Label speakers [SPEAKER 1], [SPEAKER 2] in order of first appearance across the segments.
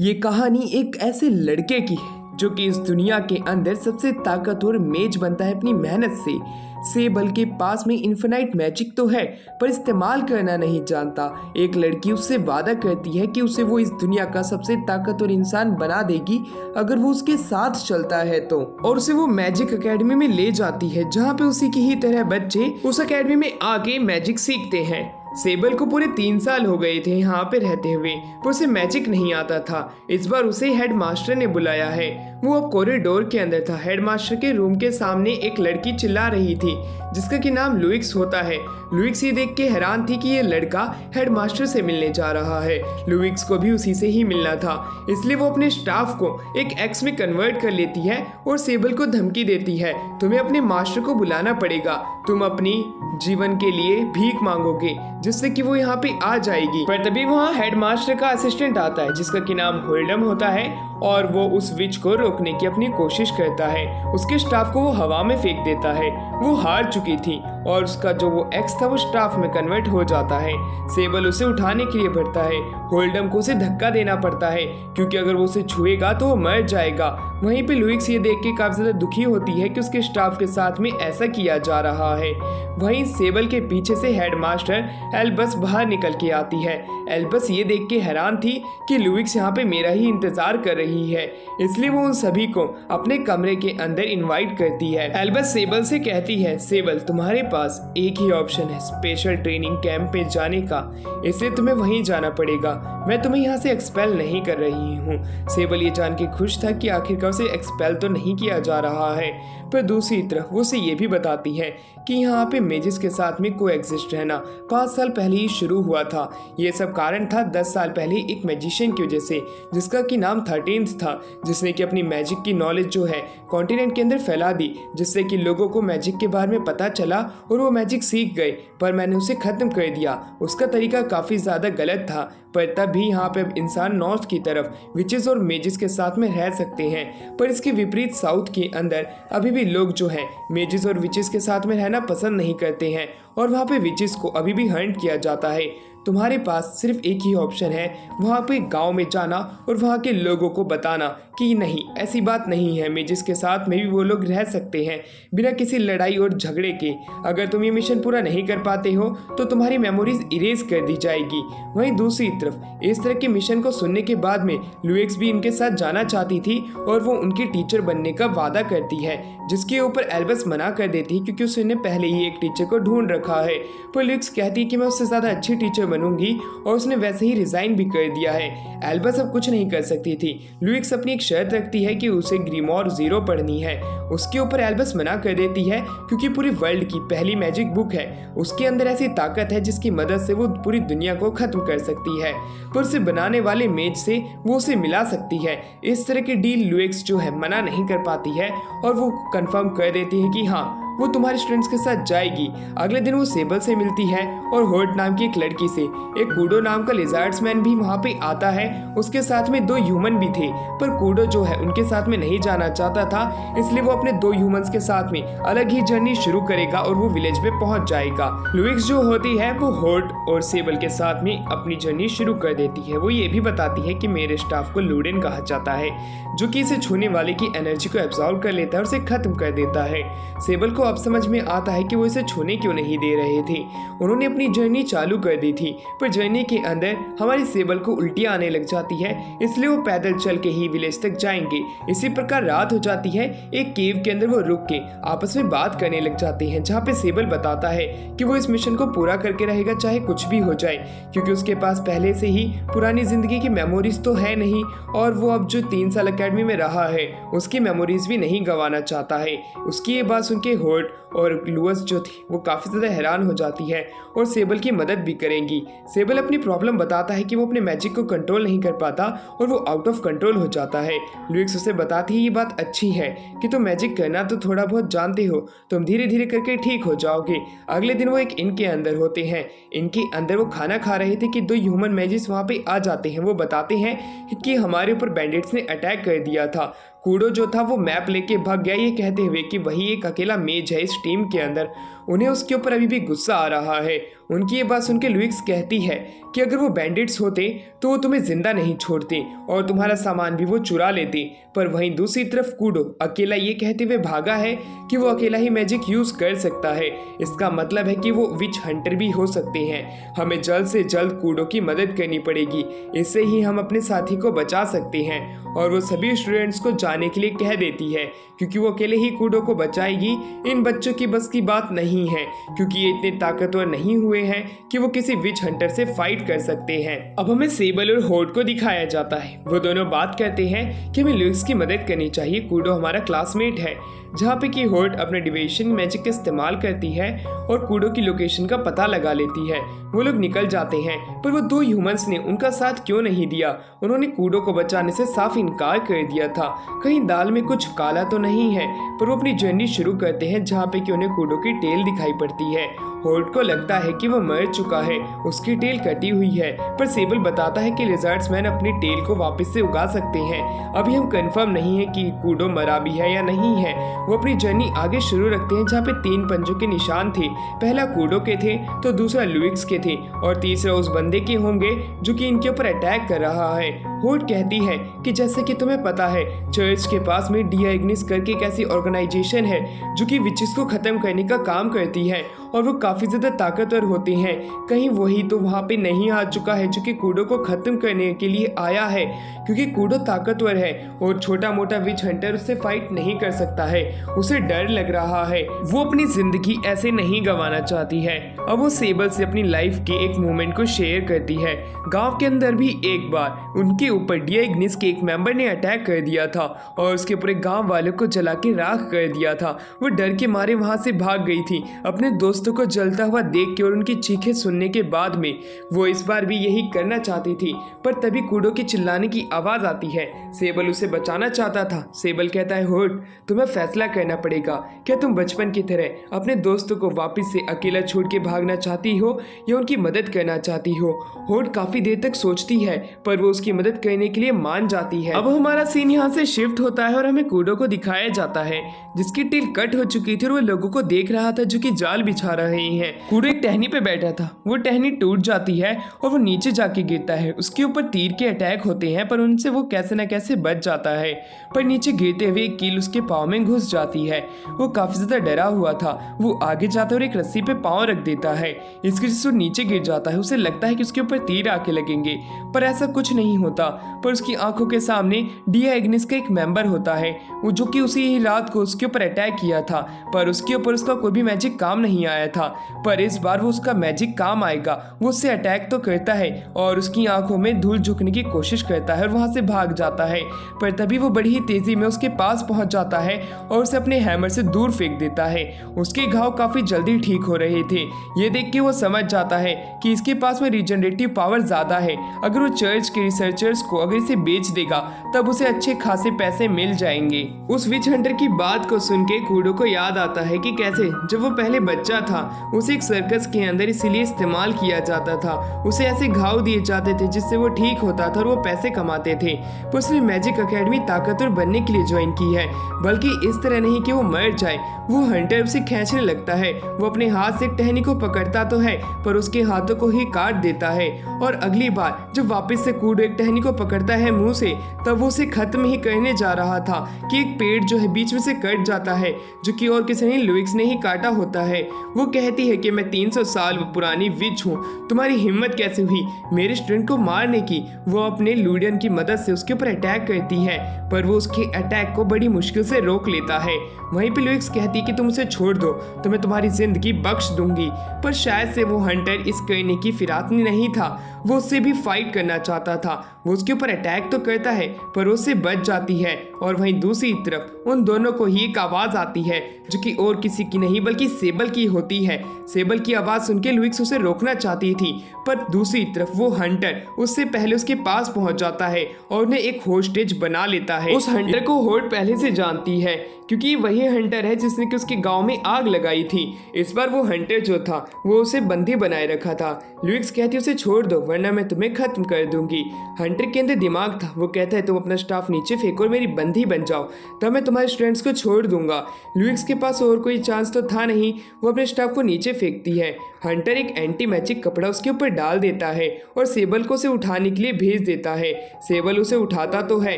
[SPEAKER 1] ये कहानी एक ऐसे लड़के की है जो कि इस दुनिया के अंदर सबसे ताकतवर मेज बनता है अपनी मेहनत से। सेबल के पास में इन्फिनाइट मैजिक तो है पर इस्तेमाल करना नहीं जानता। एक लड़की उससे वादा करती है कि उसे वो इस दुनिया का सबसे ताकतवर इंसान बना देगी अगर वो उसके साथ चलता है तो, और उसे वो मैजिक एकेडमी में ले जाती है जहाँ पे उसी की ही तरह बच्चे उस एकेडमी में आके मैजिक सीखते हैं। सेबल को पूरे 3 साल हो गए थे यहाँ पे रहते हुए, पर उसे मैजिक नहीं आता था। इस बार उसे हेड मास्टर ने बुलाया है। वो अब कॉरिडोर के अंदर था। हेड मास्टर के रूम के सामने एक लड़की चिल्ला रही थी जिसका कि नाम लुइक्स होता है। लुइक्स ये देख के हैरान थी कि ये लड़का हेड मास्टर से मिलने जा रहा है। लुइक्स को भी उसी से ही मिलना था, इसलिए वो अपने स्टाफ को एक एक्स में कन्वर्ट कर लेती है और सेबल को धमकी देती है, तुम्हें अपने मास्टर को बुलाना पड़ेगा, तुम अपनी जीवन के लिए भीख मांगोगे, जिससे कि वो यहाँ पे आ जाएगी। पर तभी वहाँ हेडमास्टर का असिस्टेंट आता है जिसका कि नाम होल्डम होता है और वो उस विच को रोकने की अपनी कोशिश करता है। उसके स्टाफ को वो हवा में फेंक देता है। वो हार चुकी थी और उसका जो वो एक्स था वो स्टाफ में कन्वर्ट हो जाता है। सेबल उसे उठाने के लिए बढ़ता है। होल्डम को उसे धक्का देना पड़ता है क्योंकि अगर वो उसे छुएगा तो वो मर जाएगा। वहीं पे लुइक्स ये देख के काफी ज्यादा दुखी होती है कि उसके स्टाफ के साथ में ऐसा किया जा रहा है। वहीं सेबल के पीछे से हेडमास्टर एल्बस बाहर निकल के आती है। एल्बस ये देख के हैरान थी कि लुइक्स यहाँ पे मेरा ही इंतजार कर रही है, इसलिए वो उन सभी को अपने कमरे के अंदर इनवाइट करती है। एल्बस सेबल से कहती है, सेबल तुम्हारे पास एक ही ऑप्शन है स्पेशल ट्रेनिंग कैंप में जाने का, इसलिए तुम्हें वहीं जाना पड़ेगा। मैं तुम्हें यहाँ से एक्सपेल नहीं कर रही हूँ। सेबल ये जान के खुश था कि आखिरकार उसे एक्सपेल तो नहीं किया जा रहा है, पर दूसरी तरफ वो उसे ये भी बताती है कि यहाँ पे मेजिस के साथ में कोएग्जिस्ट रहना 5 साल पहले ही शुरू हुआ था। ये सब कारण था 10 साल पहले एक मैजिशियन की वजह से जिसका कि नाम 13th था, जिसने कि अपनी मैजिक की नॉलेज जो है कॉन्टिनेंट के अंदर फैला दी, जिससे कि लोगों को मैजिक के बारे में पता चला और वो मैजिक सीख गए। पर मैंने उसे खत्म कर दिया। उसका तरीका काफ़ी ज़्यादा गलत था, पर तब भी यहाँ पे इंसान नॉर्थ की तरफ विचेस और मेजिस के साथ में रह सकते हैं, पर इसके विपरीत साउथ के अंदर अभी भी लोग जो हैं मेजिस और विचेस के साथ में रहना पसंद नहीं करते हैं और वहाँ पे विचेस को अभी भी हंट किया जाता है। तुम्हारे पास सिर्फ एक ही ऑप्शन है, वहाँ पे गांव में जाना और वहाँ के लोगों को बताना कि नहीं ऐसी बात नहीं है, मेजिस के साथ में भी वो लोग रह सकते हैं बिना किसी लड़ाई और झगड़े के। अगर तुम ये मिशन पूरा नहीं कर पाते हो तो तुम्हारी मेमोरीज इरेज कर दी जाएगी। वहीं दूसरी तरफ इस तरह के मिशन को सुनने के बाद में लुइक्स भी इनके साथ जाना चाहती थी और वो उनकी टीचर बनने का वादा करती है, जिसके ऊपर एल्बस मना कर देती है क्योंकि उसने पहले ही एक टीचर को ढूंढ रखा है। पर लुइक्स कहती है कि मैं उससे ज़्यादा अच्छी टीचर बनूंगी और उसने वैसे ही रिजाइन भी कर दिया है। एल्बस अब कुछ नहीं कर सकती थी। लुइक्स अपनी एक शर्त रखती है कि उसे ग्रीमोर 0 पढ़नी है। उसके ऊपर एल्बस मना कर देती है क्योंकि पूरी वर्ल्ड की पहली मैजिक बुक है, उसके अंदर ऐसी ताकत है जिसकी मदद से वो पूरी दुनिया को खत्म कर सकती है, पर उसे बनाने वाले मेज से वो उसे मिला सकती है। इस तरह की डील लुइक्स जो है मना नहीं कर पाती है और वो कंफर्म कर देती है कि हाँ वो तुम्हारे स्टूडेंट्स के साथ जाएगी। अगले दिन वो सेबल से मिलती है और होल्ट नाम की एक लड़की से। एक कूडो नाम का लिजार्ड्समैन भी वहाँ पे आता है, उसके साथ में 2 ह्यूमन भी थे, पर कूडो जो है उनके साथ में नहीं जाना चाहता था, इसलिए वो अपने 2 ह्यूमंस के साथ में अलग ही जर्नी शुरू करेगा और वो विलेज में पहुंच जाएगा। लुइक्स जो होती है वो होल्ट और सेबल के साथ में अपनी जर्नी शुरू कर देती है। वो ये भी बताती है कि मेरे स्टाफ को लूडेन कहा जाता है, जो कि इसे छूने वाले की एनर्जी को एब्जॉर्ब कर लेता है और उसे खत्म कर देता है। सेबल को अब समझ में आता है कि वो इसे छूने क्यों नहीं दे रहे थे। उन्होंने अपनी जर्नी चालू कर दी थी, पर जर्नी के अंदर हमारी सेबल को उल्टियाँ आने लग जाती है, इसलिए वो पैदल चल के ही विलेज तक जाएंगे। इसी प्रकार रात हो जाती है। एक केव के अंदर वो रुक के आपस में बात करने लग जाते हैं, जहाँ पे सेबल बताता है कि वो इस मिशन को पूरा करके रहेगा चाहे कुछ भी हो जाए, क्योंकि उसके पास पहले से ही पुरानी जिंदगी की मेमोरीज तो है नहीं और वो अब जो 3 साल अकेडमी में रहा है उसकी मेमोरीज भी नहीं गंवाना चाहता है। उसकी ये बात सुन के होल्ट और लुइस जो थी वो काफ़ी ज़्यादा हैरान हो जाती है और सेबल की मदद भी करेंगी। सेबल अपनी प्रॉब्लम बताता है कि वो अपने मैजिक को कंट्रोल नहीं कर पाता और वो आउट ऑफ कंट्रोल हो जाता है। लुइस उसे बताती है ये बात अच्छी है कि तुम मैजिक करना तो थोड़ा बहुत जानते हो, तुम धीरे धीरे करके ठीक हो जाओगे। अगले दिन वो एक इन के अंदर होते हैं। इनके अंदर वो खाना खा रहे थे कि 2 ह्यूमन मैजिस वहाँ पे आ जाते हैं। वो बताते हैं कि हमारे ऊपर बैंडिट्स ने अटैक कर दिया था। कूडो जो था वो मैप लेके भाग गया, ये कहते हुए कि वही एक अकेला मेज है इस टीम के अंदर। उन्हें उसके ऊपर अभी भी गुस्सा आ रहा है। उनकी ये बात सुनकर लुइस कहती है कि अगर वो बैंडिट्स होते तो वो तुम्हें जिंदा नहीं छोड़ते और तुम्हारा सामान भी वो चुरा लेते। पर वहीं दूसरी तरफ कूडो अकेला ये कहते हुए भागा है कि वो अकेला ही मैजिक यूज कर सकता है। इसका मतलब है कि वो विच हंटर भी हो सकते हैं। हमें जल्द से जल्द कूडो की मदद करनी पड़ेगी, इससे ही हम अपने साथी को बचा सकते हैं। और वो सभी स्टूडेंट्स को जाने के लिए कह देती है क्योंकि वो अकेले ही कूडो को बचाएगी। इन बच्चों की बस की बात नहीं है क्योंकि ये इतने ताकतवर नहीं हुए हैं कि वो किसी विच हंटर से फाइट कर सकते हैं। अब हमें सेबल और होर्ड को दिखाया जाता है। वो दोनों बात करते हैं कि हमें लुइस की मदद करनी चाहिए। कूडो हमारा क्लासमेट है। जहाँ पे कि होर्ड अपने डिविएशन मैजिक का इस्तेमाल करती है और कूडो की लोकेशन का पता लगा लेती है। वो लोग निकल जाते हैं पर वो दो ह्यूमंस ने उनका साथ क्यों नहीं दिया। उन्होंने कूडो को बचाने से साफ इनकार कर दिया था। कहीं दाल में कुछ काला तो नहीं है। पर वो अपनी जर्नी शुरू करते हैं जहाँ पे कि उन्हें कूडो की टेल दिखाई पड़ती है। होर्ड को लगता है कि वो मर चुका है, उसकी टेल कटी हुई है। पर सेबल बताता है कि लिजर्ड्स मैन अपनी टेल को वापस से उगा सकते हैं। अभी हम कंफर्म नहीं है कि कूडो मरा भी है या नहीं है। वो अपनी जर्नी आगे शुरू रखते हैं जहाँ पे 3 पंजों के निशान थे। पहला कूडो के थे तो दूसरा लुइस के थे और तीसरा उस बंदे के होंगे जो कि इनके ऊपर अटैक कर रहा है। होर्ड कहती है कि जैसे कि तुम्हें पता है चर्च के पास में डियाग्निस करके एक ऐसी ऑर्गेनाइजेशन है जो कि विचेस को खत्म करने का काम करती है और वो काफी ज्यादा ताकतवर होते हैं। कहीं वही तो वहाँ पे नहीं आ चुका है जो कि कूडो को खत्म करने के लिए आया है क्योंकि कूडो ताकतवर है और छोटा मोटा विच हंटर उससे फाइट नहीं कर सकता है। उसे डर लग रहा है। वो अपनी जिंदगी ऐसे नहीं गंवाना चाहती है। अब वो सेबल से अपनी लाइफ के एक मोमेंट को शेयर करती है। गांव के अंदर भी एक बार उनके ऊपर डियाग्निस के एक मेंबर ने अटैक कर दिया था और उसके पूरे गांव वालों को जला के राख कर दिया था। वो डर के मारे वहां से भाग गई थी अपने दोस्तों को जलता हुआ देख के और उनकी चीखें सुनने के बाद में। वो इस बार भी यही करना चाहती थी पर तभी कूडो की चिल्लाने की आवाज आती है। सेबल उसे बचाना चाहता था। सेबल कहता है होर्ड तुम्हें फैसला करना पड़ेगा। क्या तुम बचपन की तरह अपने दोस्तों को वापस से अकेला छोड़ के भागना चाहती हो या उनकी मदद करना चाहती हो। होर्ड काफी देर तक सोचती है पर वो उसकी मदद करने के लिए मान जाती है। अब हमारा सीन यहाँ से शिफ्ट होता है और हमें कूडो को दिखाया जाता है जिसकी टेल कट हो चुकी थी और वो लोगों को देख रहा था जो कि जाल बिछा रहे हैं। कूडो एक टहनी पे बैठा था। वो टहनी टूट जाती है और वो नीचे जाके गिरता है। उसके ऊपर तीर के अटैक होते हैं पर उनसे वो कैसे न कैसे बच जाता है। पर नीचे गिरते हुए एक कील उसके पाँव में घुस जाती है। वो काफी ज्यादा डरा हुआ था। वो आगे जाता है और एक रस्सी पे पाँव रख देता है। इसकी वजह से वो नीचे गिर जाता है। उसे लगता है कि उसके ऊपर तीर आके लगेंगे पर ऐसा कुछ नहीं होता। पर उसकी आंखों के सामने डियाग्निस का एक मेंबर होता है वो जो कि उसी ही रात को उसके ऊपर अटैक किया था पर उसके ऊपर उसका कोई भी मैजिक काम नहीं आया था। पर इस बार वो उसका मैजिक काम आएगा। वो उससे अटैक तो करता है और उसकी आंखों में धूल झुकने की कोशिश करता है और वहां से भाग जाता है। पर तभी वो बड़ी ही तेजी में उसके पास पहुंच जाता है और उसे अपने हैमर से दूर फेंक देता है। उसके घाव काफी जल्दी ठीक हो रहे थे। ये देख के वो समझ जाता है कि इसके पास में रिजनरेटिव पावर ज्यादा है। अगर वो चर्च के रिसर्चर्स को अगर इसे बेच देगा तब उसे अच्छे खासे पैसे मिल जाएंगे। उस विच हंटर की बात को सुन के कूडो को याद आता है कि कैसे जब वो पहले बच्चा था उसे एक सर्कस के अंदर इसीलिए इस्तेमाल किया जाता था। उसे ऐसे घाव दिए जाते थे जिससे वो ठीक होता था और वो पैसे कमाते थे। पर उसने मैजिक अकेडमी ताकतवर बनने के लिए ज्वाइन की है, बल्कि इस तरह नहीं कि वो मर जाए। वो हंटर उसे खींचने लगता है। वो अपने हाथ से टहनी को पकड़ता तो है पर उसके हाथों को ही काट देता है। और अगली बार जब वापस से कूडो एक टहनी को पकड़ता है मुंह से तब वो उसे खत्म ही करने जा रहा था कि एक पेड़ जो है बीच में से कट जाता है जो कि और किसी ने लुइस ने ही काटा होता है। वो कहती है कि मैं 300 साल पुरानी विच हूँ, तुम्हारी हिम्मत कैसे हुई मेरे स्टूडेंट को मारने की। वो अपने लूडियन की मदद से उसके ऊपर अटैक करती है पर वो उसके अटैक को बड़ी मुश्किल से रोक लेता है। वहीं पे लुइस कहती है कि तुम उसे छोड़ दो तो मैं तुम्हारी जिंदगी बख्श दूंगी। पर शायद से वो हंटर इस करने की फिराक में नहीं था। वो उससे भी फाइट करना चाहता था। वो उसके ऊपर अटैक तो करता है पर उससे बच जाती है। और वहीं दूसरी तरफ उन दोनों को ही एक आवाज आती है जो कि और किसी की नहीं बल्कि सेबल की होती है। सेबल की आवाज सुन के लुइस उसे रोकना चाहती थी पर दूसरी तरफ वो हंटर उससे पहले उसके पास पहुंच जाता है और उन्हें एक होस्टेज बना लेता है। उस हंटर को होर्ड पहले से जानती है क्योंकि वही हंटर है जिसने कि उसके गांव में आग लगाई थी। इस बार वो हंटर जो था वो उसे बंदी बनाए रखा था। लुइस कहती उसे छोड़ दो वरना मैं तुम्हें खत्म कर दूंगी। हंटर के अंदर दिमाग था। वो कहता है तुम अपना स्टाफ नीचे फेंको और मेरी बंदी बन जाओ तब मैं तुम्हारे स्टूडेंट्स को छोड़ दूंगा। लुइस के पास और कोई चांस तो था नहीं। वो अपने स्टाफ को नीचे फेंकती है हंटर एक एंटी मैजिक कपड़ा उसके ऊपर डाल देता है और सेबल को उसे उठाने के लिए भेज देता है। सेबल उसे उठाता तो है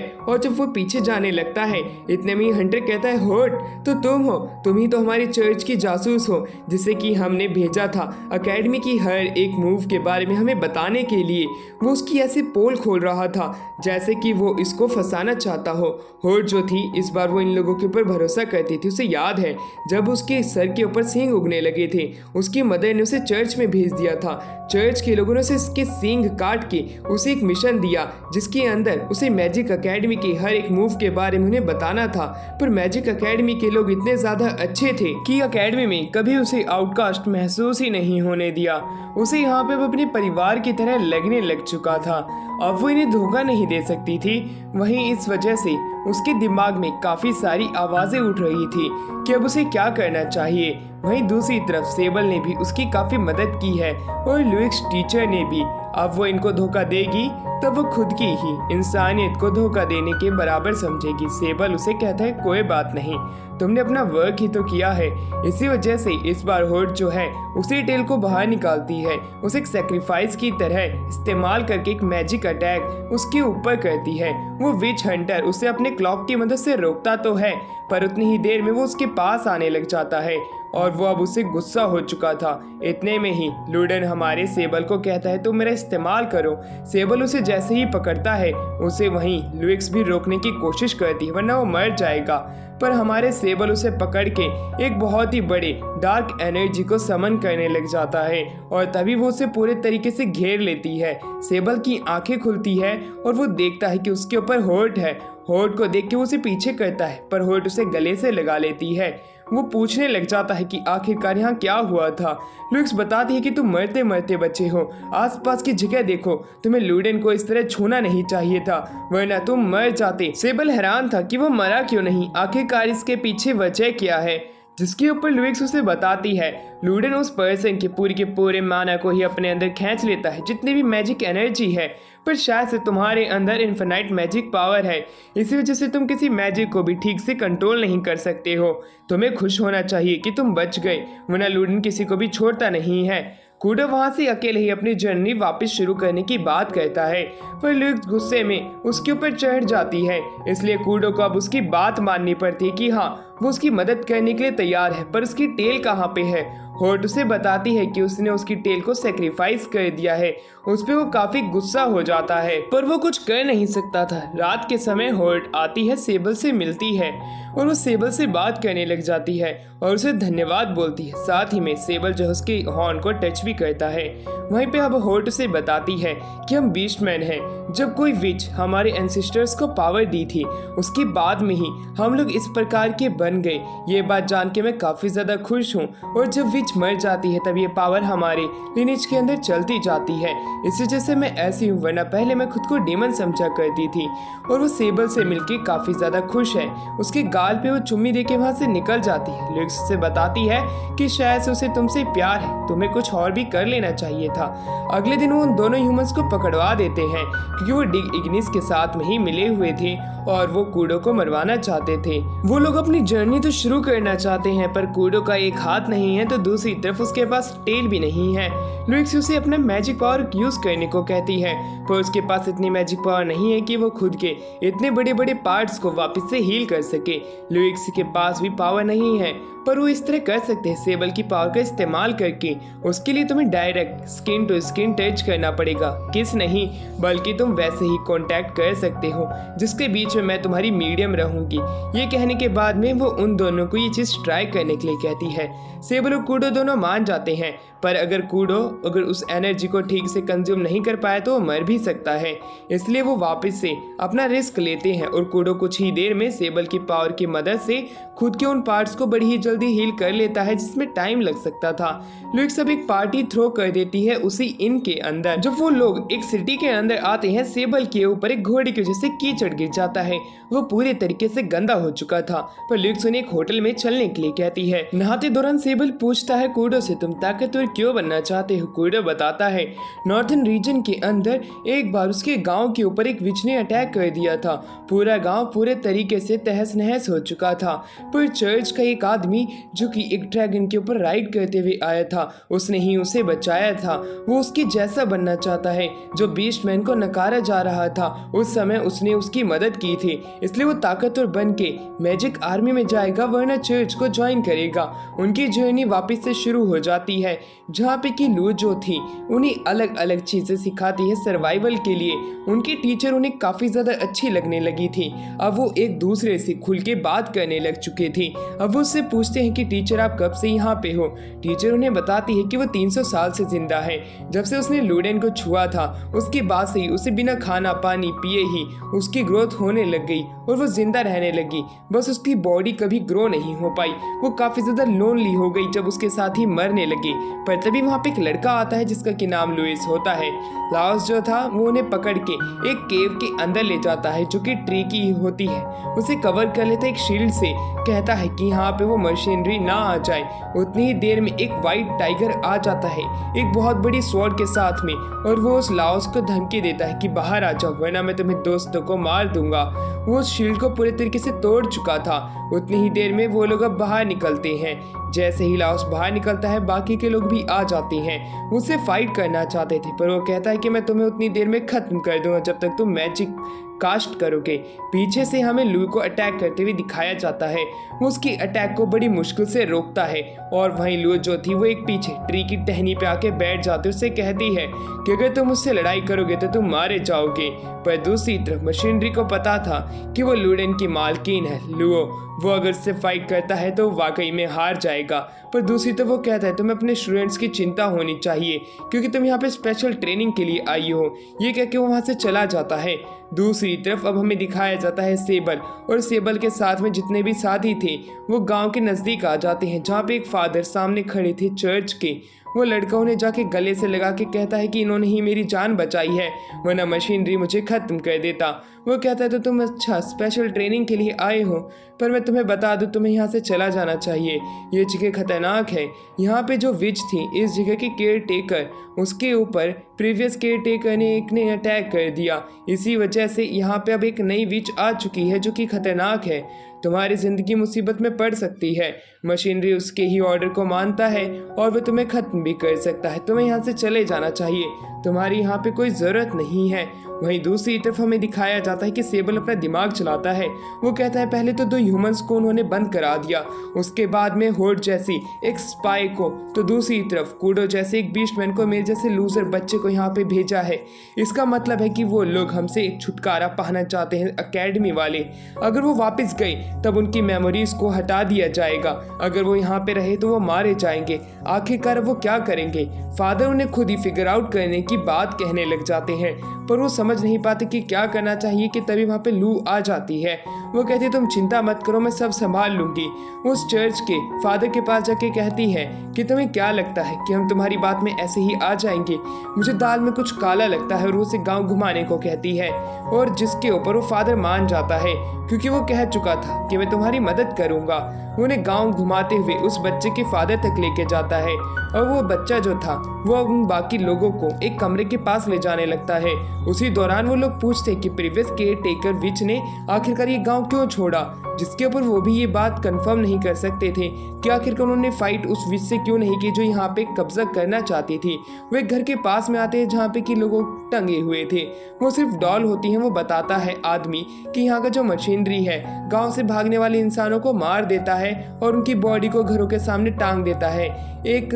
[SPEAKER 1] और जब वो पीछे जाने लगता है इतने में ही हंटर कहता है, होट तो तुम हो, तुम ही तो हमारी चर्च की जासूस हो जिसे कि हमने भेजा था अकेडमी की हर एक मूव के बारे में हमें बताने के लिए। वो उसकी ऐसे पोल खोल रहा था जैसे कि वो इसको फंसाना चाहता हो। होट जो थी इस बार वो इन लोगों के ऊपर भरोसा करती थी। उसे याद है जब उसके सर के ऊपर सींग उगने लगे थे उसकी मदर ने उसे चर्च में भेज दिया था। चर्च के लोगों ने उसे इसके सींग काट के उसे एक मिशन दिया जिसके अंदर उसे मैजिक एकेडमी के हर एक मूव के बारे में उन्हें बताना था। पर मैजिक एकेडमी के लोग इतने ज्यादा अच्छे थे कि एकेडमी में कभी उसे आउटकास्ट महसूस ही नहीं होने दिया। उसे यहाँ पे वो अपने परिवार की तरह लगने लग चुका था। अब वो इन्हें धोखा नहीं दे सकती थी। वहीं इस वजह से उसके दिमाग में काफी सारी आवाजें उठ रही थी कि अब उसे क्या करना चाहिए। वहीं दूसरी तरफ सेबल ने भी उसकी काफी मदद की है और लुइक्स टीचर ने भी। अब वो इनको धोखा देगी तब वो खुद की ही इंसानियत को धोखा देने के बराबर समझेगी। सेबल उसे कहता है, कोई बात नहीं, तुमने अपना वर्क ही तो किया है। इसी वजह से इस बार होट जो है उसी टेल को बाहर निकालती है। उसे एक सेक्रीफाइस की तरह इस्तेमाल करके एक मैजिक अटैक उसके ऊपर करती है। वो विच हंटर उसे अपने क्लॉक की मदद से रोकता तो है पर उतनी ही देर में वो उसके पास आने लग जाता है और वो अब उससे गुस्सा हो चुका था। इतने में ही लूडन हमारे सेबल को कहता है, तुम मेरा इस्तेमाल करो। सेबल उसे जैसे ही पकड़ता है उसे वहीं लुइक्स भी रोकने की कोशिश करती है वरना वो मर जाएगा। पर हमारे सेबल उसे पकड़ के एक बहुत ही बड़े डार्क एनर्जी को समन करने लग जाता है और तभी वो उसे पूरे तरीके से घेर लेती है। सेबल की आंखें खुलती है और वो देखता है कि उसके ऊपर होट है। होट को देख के वो उसे पीछे करता है पर होट उसे गले से लगा लेती है। वो पूछने लग जाता है कि आखिरकार यहाँ क्या हुआ था। लुइक्स बताती है कि तुम मरते मरते बचे हो, आसपास की जगह देखो, तुम्हें लूडन को इस तरह छूना नहीं चाहिए था वरना तुम मर जाते। सेबल हैरान था कि वो मरा क्यों नहीं, आखिरकार इसके पीछे वजह क्या है। जिसके ऊपर लुइक्स उसे बताती है लूडन उस पर्सन के पूरे माना को ही अपने अंदर खींच लेता है जितनी भी मैजिक एनर्जी है। पर शायद से तुम्हारे अंदर इन्फिनाइट मैजिक पावर है, इसी वजह से तुम किसी मैजिक को भी ठीक से कंट्रोल नहीं कर सकते हो। तुम्हें खुश होना चाहिए कि तुम बच गए वरना लूडन किसी को भी छोड़ता नहीं है। कूडो वहां से अकेले ही अपनी जर्नी वापस शुरू करने की बात कहता है पर लुइक्स गुस्से में उसके ऊपर चढ़ जाती है। इसलिए कूडो को अब उसकी बात माननी पड़ती है कि हाँ वो उसकी मदद करने के लिए तैयार है पर उसकी टेल कहाँ पे है। होट उसे बताती है कि उसने उसकी टेल को सेक्रीफाइस कर दिया है। उस पे वो काफी गुस्सा हो जाता है पर वो कुछ कर नहीं सकता था। रात के समय होट आती है, सेबल से मिलती है और वो सेबल से बात करने लग जाती है और उसे धन्यवाद बोलती है। साथ ही में सेबल जो उसके हॉर्न को टच भी करता है। वहीं पे अब होट उसे बताती है कि हम बीस्टमैन हैं। जब कोई विच हमारे एंसेस्टर्स को पावर दी थी उसके बाद में ही हम लोग इस प्रकार के बन गए। ये बात जान के मैं काफी ज्यादा खुश हूँ और जब विच मर जाती है तब ये पावर हमारे लिनेज के अंदर चलती जाती है। इस वजह से मैं ऐसी हूँ वरना पहले मैं खुद को डेमन समझा करती थी। और वो सेबल से मिलके काफी ज्यादा खुश है। उसके गाल पे वो चुम्मी देके वहां से निकल जाती है। लुइक्स से बताती है कि शायद से उसे तुमसे प्यार है, तुम्हें कुछ और भी कर लेना चाहिए था। अगले दिन वो उन दोनों ह्यूमंस को पकड़वा देते हैं क्योंकि वो डिग इग्निस के साथ में ही मिले हुए थे और वो कूडो को मरवाना चाहते थे। वो लोग अपनी जर्नी तो शुरू करना चाहते हैं पर कूडो का एक हाथ नहीं है तो दूसरी तरफ उसके पास टेल भी नहीं है। लुइक्स उसे अपना मैजिक पावर यूज करने को कहती है पर उसके पास इतनी मैजिक पावर नहीं है कि वो खुद के इतने बड़े बड़े पार्ट्स को वापस से हील कर सके। लुइक्स के पास भी पावर नहीं है पर वो इस तरह कर सकते हैं सेबल की पावर का इस्तेमाल करके। उसके लिए तुम्हें direct skin to skin touch करना पड़ेगा, किस नहीं बल्कि तुम वैसे ही कांटेक्ट कर सकते हो जिसके बीच में मैं तुम्हारी मीडियम रहूंगी। ये कहने के बाद में वो उन दोनों को ये चीज ट्राई करने के लिए कहती है। सेबल और कूडो दोनों मान जाते हैं पर अगर कूडो उस एनर्जी को ठीक से कंज्यूम नहीं कर पाए तो वो मर भी सकता है। इसलिए वो वापस से अपना रिस्क लेते हैं और कूडो कुछ ही देर में सेबल की पावर की मदद से खुद के उन पार्ट्स को बड़ी ही जल्दी हील कर लेता है जिसमें टाइम लग सकता था। लुइक्स अब एक पार्टी थ्रो कर देती है उसी इन के अंदर। जब वो लोग एक सिटी के अंदर आते हैं सेबल के ऊपर एक घोड़े की वजह से कीचड़ गिर जाता है। वो पूरे तरीके से गंदा हो चुका था पर लुइक्स फिनिक्स उन्हें एक होटल में चलने के लिए कहती है। नहाते दौरान सेबल पूछता है कूडो से, तुम ताकतवर क्यों बनना चाहते हो? कूडो बताता है नॉर्थन रीजन के अंदर एक बार उसके गांव के ऊपर एक विच ने अटैक कर दिया था। पूरा गांव पूरे तरीके से तहस नहस हो चुका था, पर चर्च का एक आदमी जो कि एक ड्रैगन के ऊपर राइड करते हुए आया था, उसने ही उसे बचाया था। वो उसकी जैसा बनना चाहता है जो बीस्टमैन को नकारा जा रहा था। उस समय उसने उसकी मदद की थी, इसलिए वो ताकतवर बन के मैजिक आर्मी में जाएगा, वरना चर्च को ज्वाइन करेगा। उनकी जर्नी वापस से शुरू हो जाती है, जहाँ पे कि लू जो थी उन्हें अलग अलग चीजें सिखाती है सर्वाइवल के लिए। उनकी टीचर उन्हें काफी ज्यादा अच्छी लगने लगी थी। अब वो एक दूसरे से खुल के बात करने लग चुके थे। अब वो उससे पूछते हैं कि टीचर आप कब से यहाँ पे हो? टीचर उन्हें बताती है कि वो 300 साल से जिंदा है। जब से उसने लूडेन को छुआ था उसके बाद से ही उसे बिना खाना पानी पिए ही उसकी ग्रोथ होने लग गई और वो जिंदा रहने लगी। बस उसकी बॉडी कभी ग्रो नहीं हो पाई। वो काफी ज्यादा लोनली हो गई जब उसके साथ ही मरने लगी। पर तभी वहाँ पे एक लड़का आता है जिसका कि नाम लुइस होता है। लाओस जो था वो उन्हें पकड़ के एक केव के अंदर ले जाता है जो कि ट्री की होती है। उसे कवर कर लेता है एक शील्ड से, कहता है कि यहाँ पे वो मशीनरी ना आ जाए। उतनी ही देर में एक वाइट टाइगर आ जाता है एक बहुत बड़ी स्वॉर्ड के साथ में, और वो उस लाओस को धमकी देता है कि बाहर आ जाओ वरना मैं तुम्हें दोस्तों को मार दूंगा। वो उस शील्ड को पूरे तरीके से तोड़ चुका था। उतनी ही देर में वो लोग अब बाहर निकलते हैं। जैसे ही लाओस बाहर निकलता है बाकी के लोग भी आ जाते हैं। उससे फाइट करना चाहते थे पर वो कहता है कि मैं तुम्हें उतनी देर में खत्म कर दूंगा जब तक तुम मैजिक कास्ट करोगे। पीछे से हमें लू को अटैक करते हुए दिखाया जाता है। वो उसकी अटैक को बड़ी मुश्किल से रोकता है और वहीं लू जो थी वो एक पीछे ट्री की टहनी पे आके बैठ जाती है। उससे कहती है कि अगर तुम मुझसे लड़ाई करोगे तो तुम मारे जाओगे। पर दूसरी तरफ मशीनरी को पता था कि वो लूडेन की मालकिन है लुओ, वो अगर उससे फाइट करता है तो वाकई में हार जाएगा। पर दूसरी तरफ वो कहता है तुम्हें अपने स्टूडेंट्स की चिंता होनी चाहिए क्योंकि तुम यहाँ पे स्पेशल ट्रेनिंग के लिए आई हो। ये कह के वो वहाँ से चला जाता है। दूसरी तरफ अब हमें दिखाया जाता है सेबल, और सेबल के साथ में जितने भी साथी थे वो गांव के नज़दीक आ जाते हैं जहाँ पे एक फादर सामने खड़े थे चर्च के। वो लड़का उन्हें जाके गले से लगा के कहता है कि इन्होंने ही मेरी जान बचाई है वरना मशीनरी मुझे ख़त्म कर देता। वो कहता है तो तुम अच्छा स्पेशल ट्रेनिंग के लिए आए हो, पर मैं तुम्हें बता दूं तुम्हें यहाँ से चला जाना चाहिए। ये जगह खतरनाक है। यहाँ पे जो विच थी इस जगह की केयर टेकर, उसके ऊपर प्रीवियस केयर टेकर ने एक ने अटैक कर दिया। इसी वजह से यहाँ पे अब एक नई विच आ चुकी है जो कि खतरनाक है। तुम्हारी ज़िंदगी मुसीबत में पड़ सकती है। मशीनरी उसके ही ऑर्डर को मानता है और वो तुम्हें ख़त्म भी कर सकता है। तुम्हें यहाँ से चले जाना चाहिए, तुम्हारी यहाँ पे कोई ज़रूरत नहीं है। वहीं दूसरी तरफ हमें दिखाया जाता है कि सेबल अपना दिमाग चलाता है। वो कहता है पहले तो 2 ह्यूमंस को उन्होंने बंद करा दिया, उसके बाद में होर्ड जैसी एक स्पाई को, तो दूसरी तरफ कूडो जैसे एक बीस्टमैन को, मेरे जैसे लूजर बच्चे को यहाँ पे भेजा है। इसका मतलब है कि वो लोग हमसे एक छुटकारा पाना चाहते हैं अकेडमी वाले। अगर वो वापस गए तब उनकी मेमोरीज को हटा दिया जाएगा, अगर वो यहाँ पे रहे तो वो मारे जाएंगे। आखिरकार वो क्या करेंगे? फादर उन्हें खुद ही फिगर आउट करने की बात कहने लग जाते हैं, पर वो समझ नहीं पाते कि क्या करना चाहिए कि तभी वहाँ पे लू आ जाती है। वो कहती है तुम चिंता मत करो, मैं सब संभाल लूँगी। उस चर्च के फादर के पास जाके कहती है कि तुम्हें क्या लगता है कि हम तुम्हारी बात में ऐसे ही आ जाएंगे? मुझे दाल में कुछ काला लगता है, और वो उसे गाँव घुमाने को कहती है, और जिसके ऊपर वो फादर मान जाता है क्योंकि वो कह चुका था कि मैं तुम्हारी मदद करूँगा। वो उन्हें गाँव घुमाते हुए उस बच्चे के फादर तक लेके जाता है, और वो बच्चा जो था वो उन बाकी लोगों को एक कमरे के पास ले जाने लगता है। उसी दौरान वो लोग पूछते हैं कि प्रीवियस केयर टेकर विच ने आखिरकार ये गांव क्यों छोड़ा, जिसके ऊपर वो भी ये बात कंफर्म नहीं कर सकते थे कि आखिरकार उन्होंने फाइट उस विच से क्यों नहीं की जो यहाँ पे कब्जा करना चाहती थी। वो एक घर के पास में आते हैं जहाँ पे कि लोगों टंगे हुए थे, वो सिर्फ डॉल होती हैं। वो बताता है आदमी कि यहाँ का जो मशीनरी है गाँव से भागने वाले इंसानों को मार देता है और उनकी बॉडी को घरों के सामने टांग देता है एक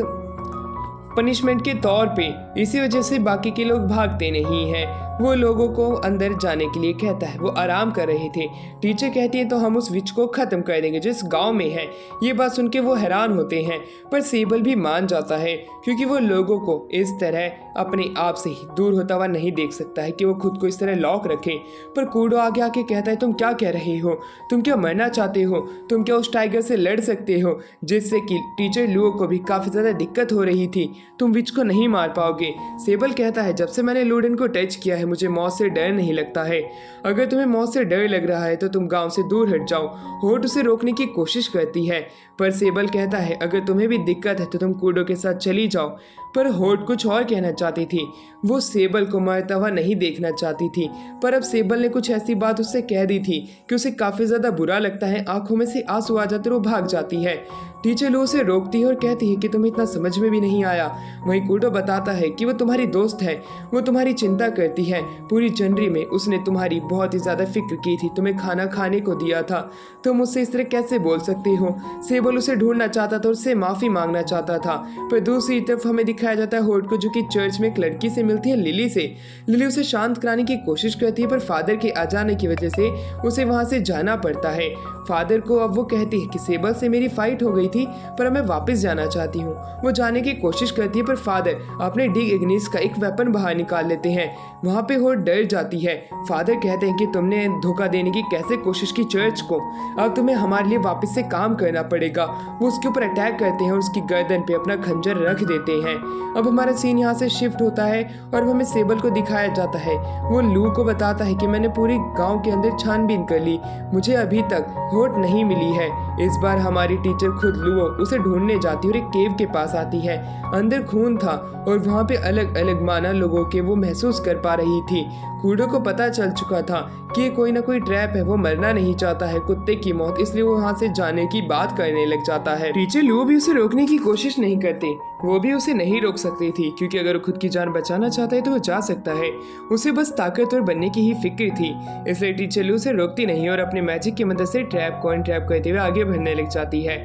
[SPEAKER 1] पनिशमेंट के तौर पे। इसी वजह से बाकी के लोग भागते नहीं हैं। वो लोगों को अंदर जाने के लिए कहता है। वो आराम कर रहे थे। टीचर कहती है तो हम उस विच को ख़त्म कर देंगे जो इस गांव में है। ये बात सुन के वो हैरान होते हैं, पर सेबल भी मान जाता है क्योंकि वो लोगों को इस तरह अपने आप से ही दूर होता हुआ नहीं देख सकता है कि वो खुद को इस तरह लॉक रखे। पर कूडो आगे आके कहता है तुम क्या कह रहे हो? तुम क्या मरना चाहते हो? तुम क्या उस टाइगर से लड़ सकते हो? जिससे कि टीचर लुओ को भी काफ़ी ज़्यादा दिक्कत हो रही थी। तुम विच को नहीं मार पाओगे। जाओगे। सेबल कहता है जब से मैंने लूडेन को टच किया है मुझे मौत से डर नहीं लगता है। अगर तुम्हें मौत से डर लग रहा है तो तुम गांव से दूर हट जाओ। होट उसे रोकने की कोशिश करती है पर सेबल कहता है अगर तुम्हें भी दिक्कत है तो तुम कूडो के साथ चली जाओ। पर होट कुछ और कहना चाहती थी। वो सेबल को मरता हुआ नहीं देखना चाहती थी, पर अब सेबल ने कुछ ऐसी बात उससे कह दी थी कि उसे काफ़ी ज़्यादा बुरा लगता है। आंखों में से आंसू आ जाते और वो भाग जाती है। टीचर लू उसे रोकती है और कहती है कि तुम्हें इतना समझ में भी नहीं आया। वहीं कूडो बताता है कि वो तुम्हारी दोस्त है, वो तुम्हारी चिंता करती है। पूरी जनवरी में उसने तुम्हारी बहुत ही ज़्यादा फिक्र की थी, तुम्हें खाना खाने को दिया था। तुम उससे इस तरह कैसे बोल सकती हो। सेबल उसे ढूंढना चाहता था और उससे माफ़ी मांगना चाहता था। पर दूसरी तरफ हमें दिखाया जाता है होट को जो कि चर्च में एक लड़की से मिलती है, लिली से। लिली उसे शांत कराने की कोशिश करती है पर फादर के आ जाने की वजह से उसे वहाँ से जाना पड़ता है। फादर को अब वो कहती है कि सेबल से मेरी फाइट हो गई थी पर मैं वापस जाना चाहती हूँ। वो जाने की कोशिश करती है पर फादर अपने डिग इग्निस का एक वेपन बाहर निकाल लेते हैं। वहाँ पे होट डर जाती है। फादर कहते हैं कि तुमने धोखा देने की कैसे कोशिश की चर्च को, अब तुम्हें हमारे लिए वापस से काम करना पड़ेगा। वो उसके ऊपर अटैक करते हैं और उसकी गर्दन पे अपना खंजर रख देते हैं। अब हमारा सीन यहाँ से शिफ्ट होता है और हमें सेबल को दिखाया जाता है। वो लू को बताता है कि मैंने पूरे गाँव के अंदर छानबीन कर ली, मुझे अभी तक होट नहीं मिली है। इस बार हमारी टीचर खुद लुओ उसे ढूंढने जाती है और एक केव के पास आती है। अंदर खून था और वहाँ पे अलग अलग माना लोगों के वो महसूस कर पा रही थी। कूडो को पता चल चुका था कि ये कोई ना कोई ट्रैप है, वो मरना नहीं चाहता है कुत्ते की मौत, इसलिए वो वहाँ से जाने की बात करने लग जाता है। टीचर लू भी उसे रोकने की कोशिश नहीं करती, वो भी उसे नहीं रोक सकती थी क्योंकि अगर वो खुद की जान बचाना चाहता है तो वो जा सकता है। उसे बस ताकतवर बनने की ही फिक्र थी, इसलिए टीचर लू उसे रोकती नहीं और अपने मैजिक की मदद से ट्रैप को अनट्रैप करते हुए आगे बढ़ने लग जाती है।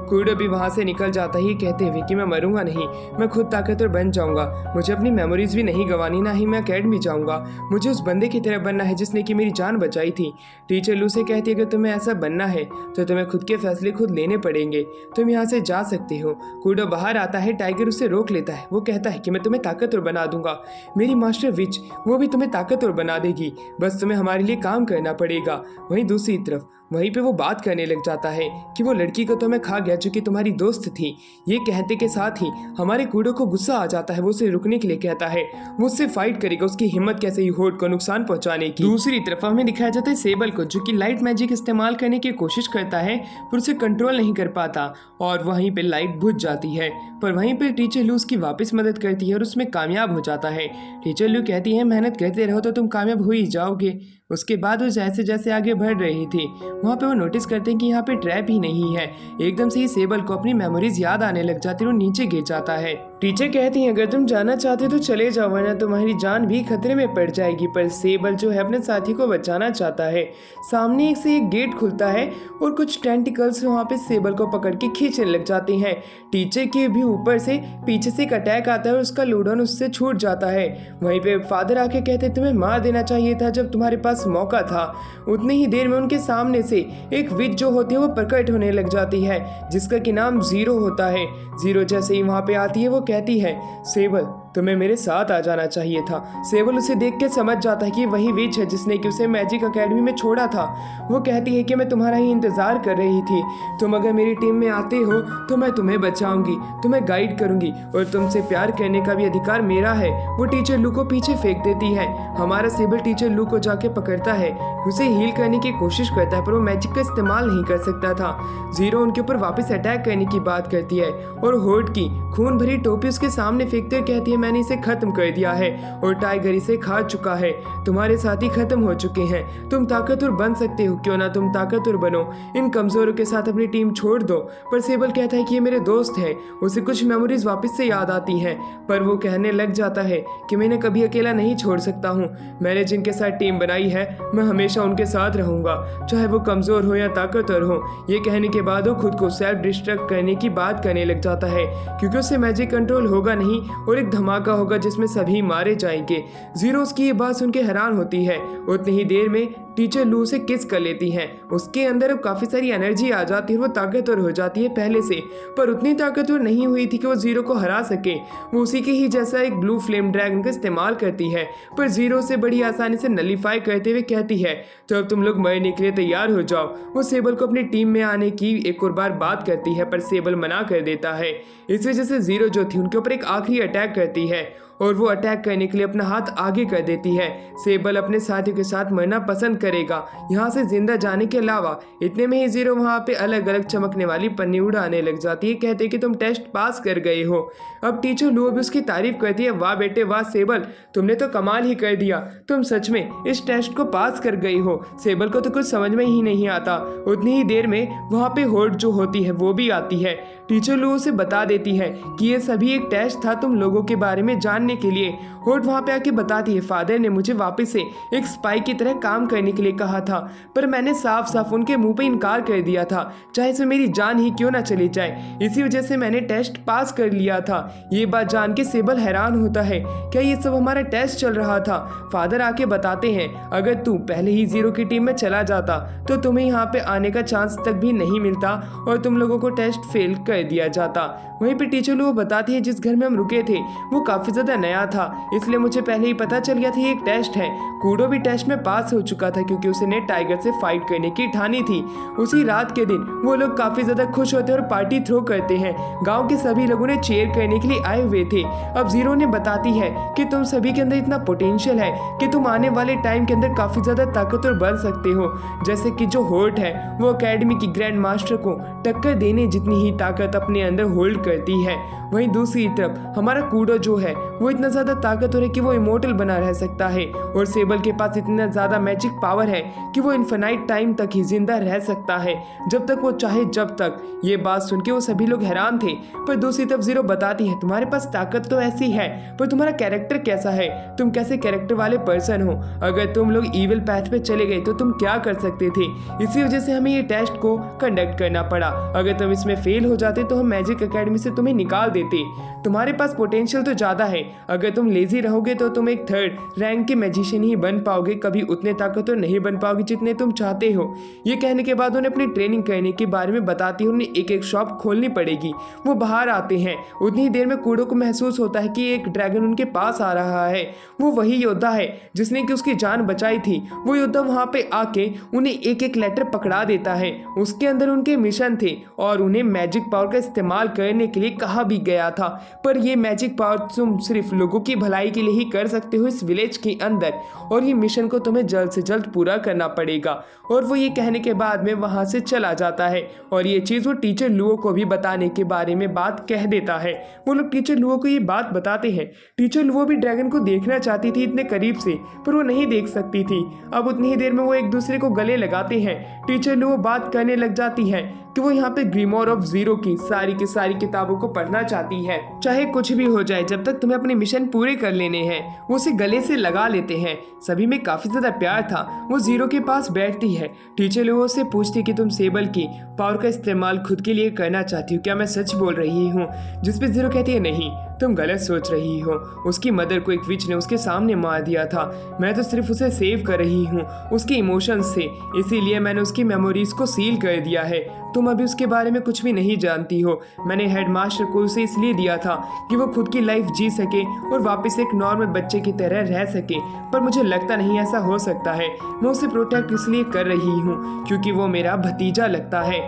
[SPEAKER 1] कूडो भी वहाँ से निकल जाता है कहते हुए कि मैं मरूंगा नहीं, मैं खुद ताकतवर बन जाऊंगा। मुझे अपनी मेमोरीज भी नहीं गंवानी, ना ही मैं अकेडमी जाऊंगा। मुझे उस बंदे की तरह बनना है जिसने कि मेरी जान बचाई थी। टीचर लू से कहती है कि तुम्हें ऐसा बनना है तो तुम्हें खुद के फैसले खुद लेने पड़ेंगे, तुम यहाँ से जा सकते हो। कूडो बाहर आता है, टाइगर उसे रोक लेता है। वो कहता है कि मैं तुम्हें ताकतवर बना दूंगा, मेरी मास्टर विच वो भी तुम्हें ताकतवर बना देगी, बस तुम्हें हमारे लिए काम करना पड़ेगा। वहीं दूसरी तरफ वहीं पे वो बात करने लग जाता है कि वो लड़की को तो मैं खा गया जो कि तुम्हारी दोस्त थी। ये कहते के साथ ही हमारे कूडो को गुस्सा आ जाता है। वो उसे रुकने के लिए कहता है, वो उससे फाइट करेगा, उसकी हिम्मत कैसे ही होट को नुकसान पहुंचाने की। दूसरी तरफ हमें दिखाया जाता है सेबल को जो कि लाइट मैजिक इस्तेमाल करने की कोशिश करता है पर उसे कंट्रोल नहीं कर पाता और वहीं पे लाइट बुझ जाती है। पर वहीं पर टीचर लू उसकी वापस मदद करती है और उसमें कामयाब हो जाता है। टीचर लू कहती है मेहनत करते रहो तो तुम कामयाब हो ही जाओगे। उसके बाद वो जैसे जैसे आगे बढ़ रही थी वहाँ पे वो नोटिस करते हैं कि यहाँ पे ट्रैप ही नहीं है। एकदम से ही सेबल को अपनी मेमोरीज याद आने लग जाती है और नीचे गिर जाता है। टीचर कहती हैं अगर तुम जाना चाहते हो तो चले जाओ वरना तुम्हारी जान भी खतरे में पड़ जाएगी। पर सेबल जो है अपने साथी को बचाना चाहता है। सामने एक से एक गेट खुलता है और कुछ टेंटिकल्स वहाँ पे सेबल को पकड़ के खींचने लग जाते हैं। टीचर के भी ऊपर से पीछे से एक अटैक आता है और उसका लूडन उससे छूट जाता है। वहीं पे फादर आके कहते तुम्हें मार देना चाहिए था जब तुम्हारे पास मौका था। उतनी ही देर में उनके सामने से एक विच जो होती है वो प्रकट होने लग जाती है जिसका कि नाम जीरो होता है। जीरो जैसे ही वहाँ पे आती है वो कहती है सेबल तुम्हें मेरे साथ आ जाना चाहिए था। सेबल उसे देख के समझ जाता है कि वही विच है जिसने कि उसे मैजिक एकेडमी में छोड़ा था। वो कहती है कि मैं तुम्हारा ही इंतज़ार कर रही थी, तुम अगर मेरी टीम में आते हो तो मैं तुम्हें बचाऊंगी, तुम्हें गाइड करूंगी और तुमसे प्यार करने का भी अधिकार मेरा है। वो टीचर लू को पीछे फेंक देती है। हमारा सेबल टीचर लू को जाके पकड़ता है, उसे हील करने की कोशिश करता है पर वो मैजिक का इस्तेमाल नहीं कर सकता था। जीरो उनके ऊपर वापस अटैक करने की बात करती है और होट की खून भरी टोपी उसके सामने फेंकते हुए कहती है मैंने इसे खत्म कर दिया है और टाइगर इसे खा चुका है, तुम्हारे साथी खत्म हो चुके हैं, तुम ताकतवर बन सकते हो, क्यों ना तुम ताकतवर बनो, इन कमजोरों के साथ अपनी टीम छोड़ दो। पर सेबल कहता है कि ये मेरे दोस्त हैं। उसे कुछ मेमोरीज वापस से याद आती हैं पर वो कहने लग जाता है कि मैं इन्हें कभी अकेला नहीं छोड़ सकता हूँ, मैंने जिनके साथ टीम बनाई है मैं हमेशा उनके साथ रहूंगा चाहे वो कमजोर हो या ताकतवर हो। ये कहने के बाद वो खुद को सेल्फ डिस्ट्रक्ट करने की बात करने लग जाता है क्योंकि उससे मैजिक कंट्रोल होगा नहीं और एक धमाका होगा जिसमें सभी मारे जाएंगे। जीरोस की ये बात सुन के हैरान होती है। उतनी ही देर में टीचर लू से किस कर लेती हैं। उसके अंदर अब काफ़ी सारी एनर्जी आ जाती है, वो ताकतवर हो जाती है पहले से, पर उतनी ताकतवर नहीं हुई थी कि वो जीरो को हरा सके। वो उसी के ही जैसा एक ब्लू फ्लेम ड्रैगन का इस्तेमाल करती है पर जीरो से बड़ी आसानी से नलीफाई करते हुए कहती है तो अब तुम लोग मरने के लिए तैयार हो जाओ। वो सेबल को अपनी टीम में आने की एक और बार बात करती है पर सेबल मना कर देता है। इस वजह से जीरो जो थी उनके ऊपर एक आखिरी अटैक करती है और वो अटैक करने के लिए अपना हाथ आगे कर देती है। सेबल अपने साथियों के साथ मरना पसंद करेगा यहाँ से जिंदा जाने के अलावा। इतने में ही जीरो वहाँ पे अलग अलग चमकने वाली पन्नी उड़ाने लग जाती है, कहते कि तुम टेस्ट पास कर गए हो। अब टीचर लुओ भी उसकी तारीफ करती है, वाह बेटे वाह सेबल, तुमने तो कमाल ही कर दिया, तुम सच में इस टेस्ट को पास कर गई हो। सेबल को तो कुछ समझ में ही नहीं आता। उतनी ही देर में वहाँ पे होर्ड जो होती है वो भी आती है। टीचर लुओ से बता देती है कि ये सभी एक टेस्ट था तुम लोगों के बारे में जानने के लिए। होर्ड वहाँ पे आके बताती है, फादर ने मुझे वापस से एक स्पाई की तरह काम करने के लिए कहा था, पर मैंने साफ साफ उनके मुंह पे इनकार कर दिया था, चाहे इसमें मेरी जान ही क्यों ना चली जाए। इसी वजह से मैंने टेस्ट पास कर लिया था। ये बात जान के सेबल हैरान होता है, क्या ये सब हमारा टेस्ट चल रहा था? फादर आके बताते हैं, अगर तू पहले ही जीरो की टीम में चला जाता तो तुम्हें यहाँ पे आने का चांस तक भी नहीं मिलता और तुम लोगों को टेस्ट फेल कर दिया जाता। वहीं पे टीचर लोग बताती है, जिस घर में हम रुके थे वो काफी ज्यादा नया था, इसलिए मुझे पहले ही पता चल गया था ये एक टेस्ट है। कूडो भी टेस्ट में पास हो चुका था क्योंकि उसने टाइगर से फाइट करने की ठानी थी। उसी रात के दिन वो लोग काफी ज्यादा खुश होते हैं और पार्टी थ्रो करते हैं। गांव के सभी लोगों ने चीयर करने के लिए आए हुए थे। अब जीरो ने बताती है कि तुम सभी के अंदर इतना पोटेंशियल है कि तुम आने वाले टाइम के अंदर काफी ज्यादा ताकतवर बन सकते हो, जैसे कि जो होर्ट है वो एकेडमी की ग्रैंड मास्टर को टक्कर देने जितनी ही ताकत अपने अंदर होल्ड करती है। वहीं दूसरी तरफ हमारा कूडो जो है वो इतना ज्यादा ताकतवर है कि वो इमोर्टल बना रह सकता है और सेबल के पास इतना ज्यादा मैजिक पावर है कि वो इनफिनाइट टाइम तक ही जिंदा रह सकता है, जब तक वो चाहे जब तक। ये बात सुन के वो सभी लोग हैरान थे। पर दूसरी तरफ जीरो बताती है, तुम्हारे पास ताकत तो ऐसी है पर तुम्हारा कैरेक्टर कैसा है, तुम कैसे कैरेक्टर वाले पर्सन हो? अगर तुम लोग इविल पैथ पे चले गए तो तुम क्या कर सकते थे? इसी वजह से हमें ये टेस्ट को कंडक्ट करना पड़ा। अगर तुम इसमें फेल हो जाते तो हम मैजिक एकेडमी से तुम्हें निकाल देते। तुम्हारे पास पोटेंशियल तो ज्यादा है, अगर तुम लेजी रहोगे तो तुम एक थर्ड रैंक के मैजिशियन ही बन पाओगे, कभी उतने ताकतवर नहीं बन पाओगे जितने तुम चाहते हो। ये कहने के बाद उन्हें अपनी ट्रेनिंग करने के बारे में बताती है, उन्हें एक एक शॉप खोलनी पड़ेगी। वो बाहर आते हैं, उतनी ही देर में कूडो को महसूस होता है कि एक ड्रैगन उनके पास आ रहा है। वो वही योद्धा है जिसने कि उसकी जान बचाई थी। वो योद्धा वहां पे आके उन्हें एक एक लेटर पकड़ा देता है, उसके अंदर उनके मिशन थे और उन्हें मैजिक पावर का इस्तेमाल करने के लिए कहा भी गया था। पर ये मैजिक पावर तुम सिर्फ लोगों की भलाई के लिए ही कर सकते हो इस विलेज के अंदर, और ये मिशन को तुम्हें जल्द से जल्द पूरा करना पड़ेगा। और वो ये कहने के बाद में वहां से चला जाता है और ये चीज वो टीचर लुओ को भी बताने के बारे में बात कह देता है। वो लोग टीचर लुओ को ये बात बताते हैं। टीचर लुओ भी ड्रैगन को देखना चाहती थी इतने करीब से, पर वो नहीं देख सकती थी। अब उतनी ही देर में वो एक दूसरे को गले लगाते हैं। टीचर लुओ बात करने लग जाती है कि वो यहाँ पे ग्रीमोर ऑफ जीरो की सारी किताबों को पढ़ना चाहती है, चाहे कुछ भी हो जाए जब तक तुम्हें अपने मिशन पूरे कर लेने हैं। वो उसे गले से लगा लेते हैं। सभी में काफी ज्यादा प्यार था। वो जीरो के पास बैठती है। टीचर लोगों से पूछती कि तुम सेबल की पावर का इस्तेमाल खुद के लिए करना चाहती हो, क्या मैं सच बोल रही हूँ? जिस पे जीरो कहती है, नहीं तुम गलत सोच रही हो। उसकी मदर को एक विच ने उसके सामने मार दिया था, मैं तो सिर्फ उसे सेव कर रही हूँ उसके इमोशंस से, इसीलिए मैंने उसकी मेमोरीज को सील कर दिया है। तुम अभी उसके बारे में कुछ भी नहीं जानती हो। मैंने हेडमास्टर को उसे इसलिए दिया था कि वो खुद की लाइफ जी सके और वापस एक नॉर्मल बच्चे की तरह रह सके, पर मुझे लगता नहीं ऐसा हो सकता है। मैं उसे प्रोटेक्ट इसलिए कर रही हूँ क्योंकि वो मेरा भतीजा लगता है।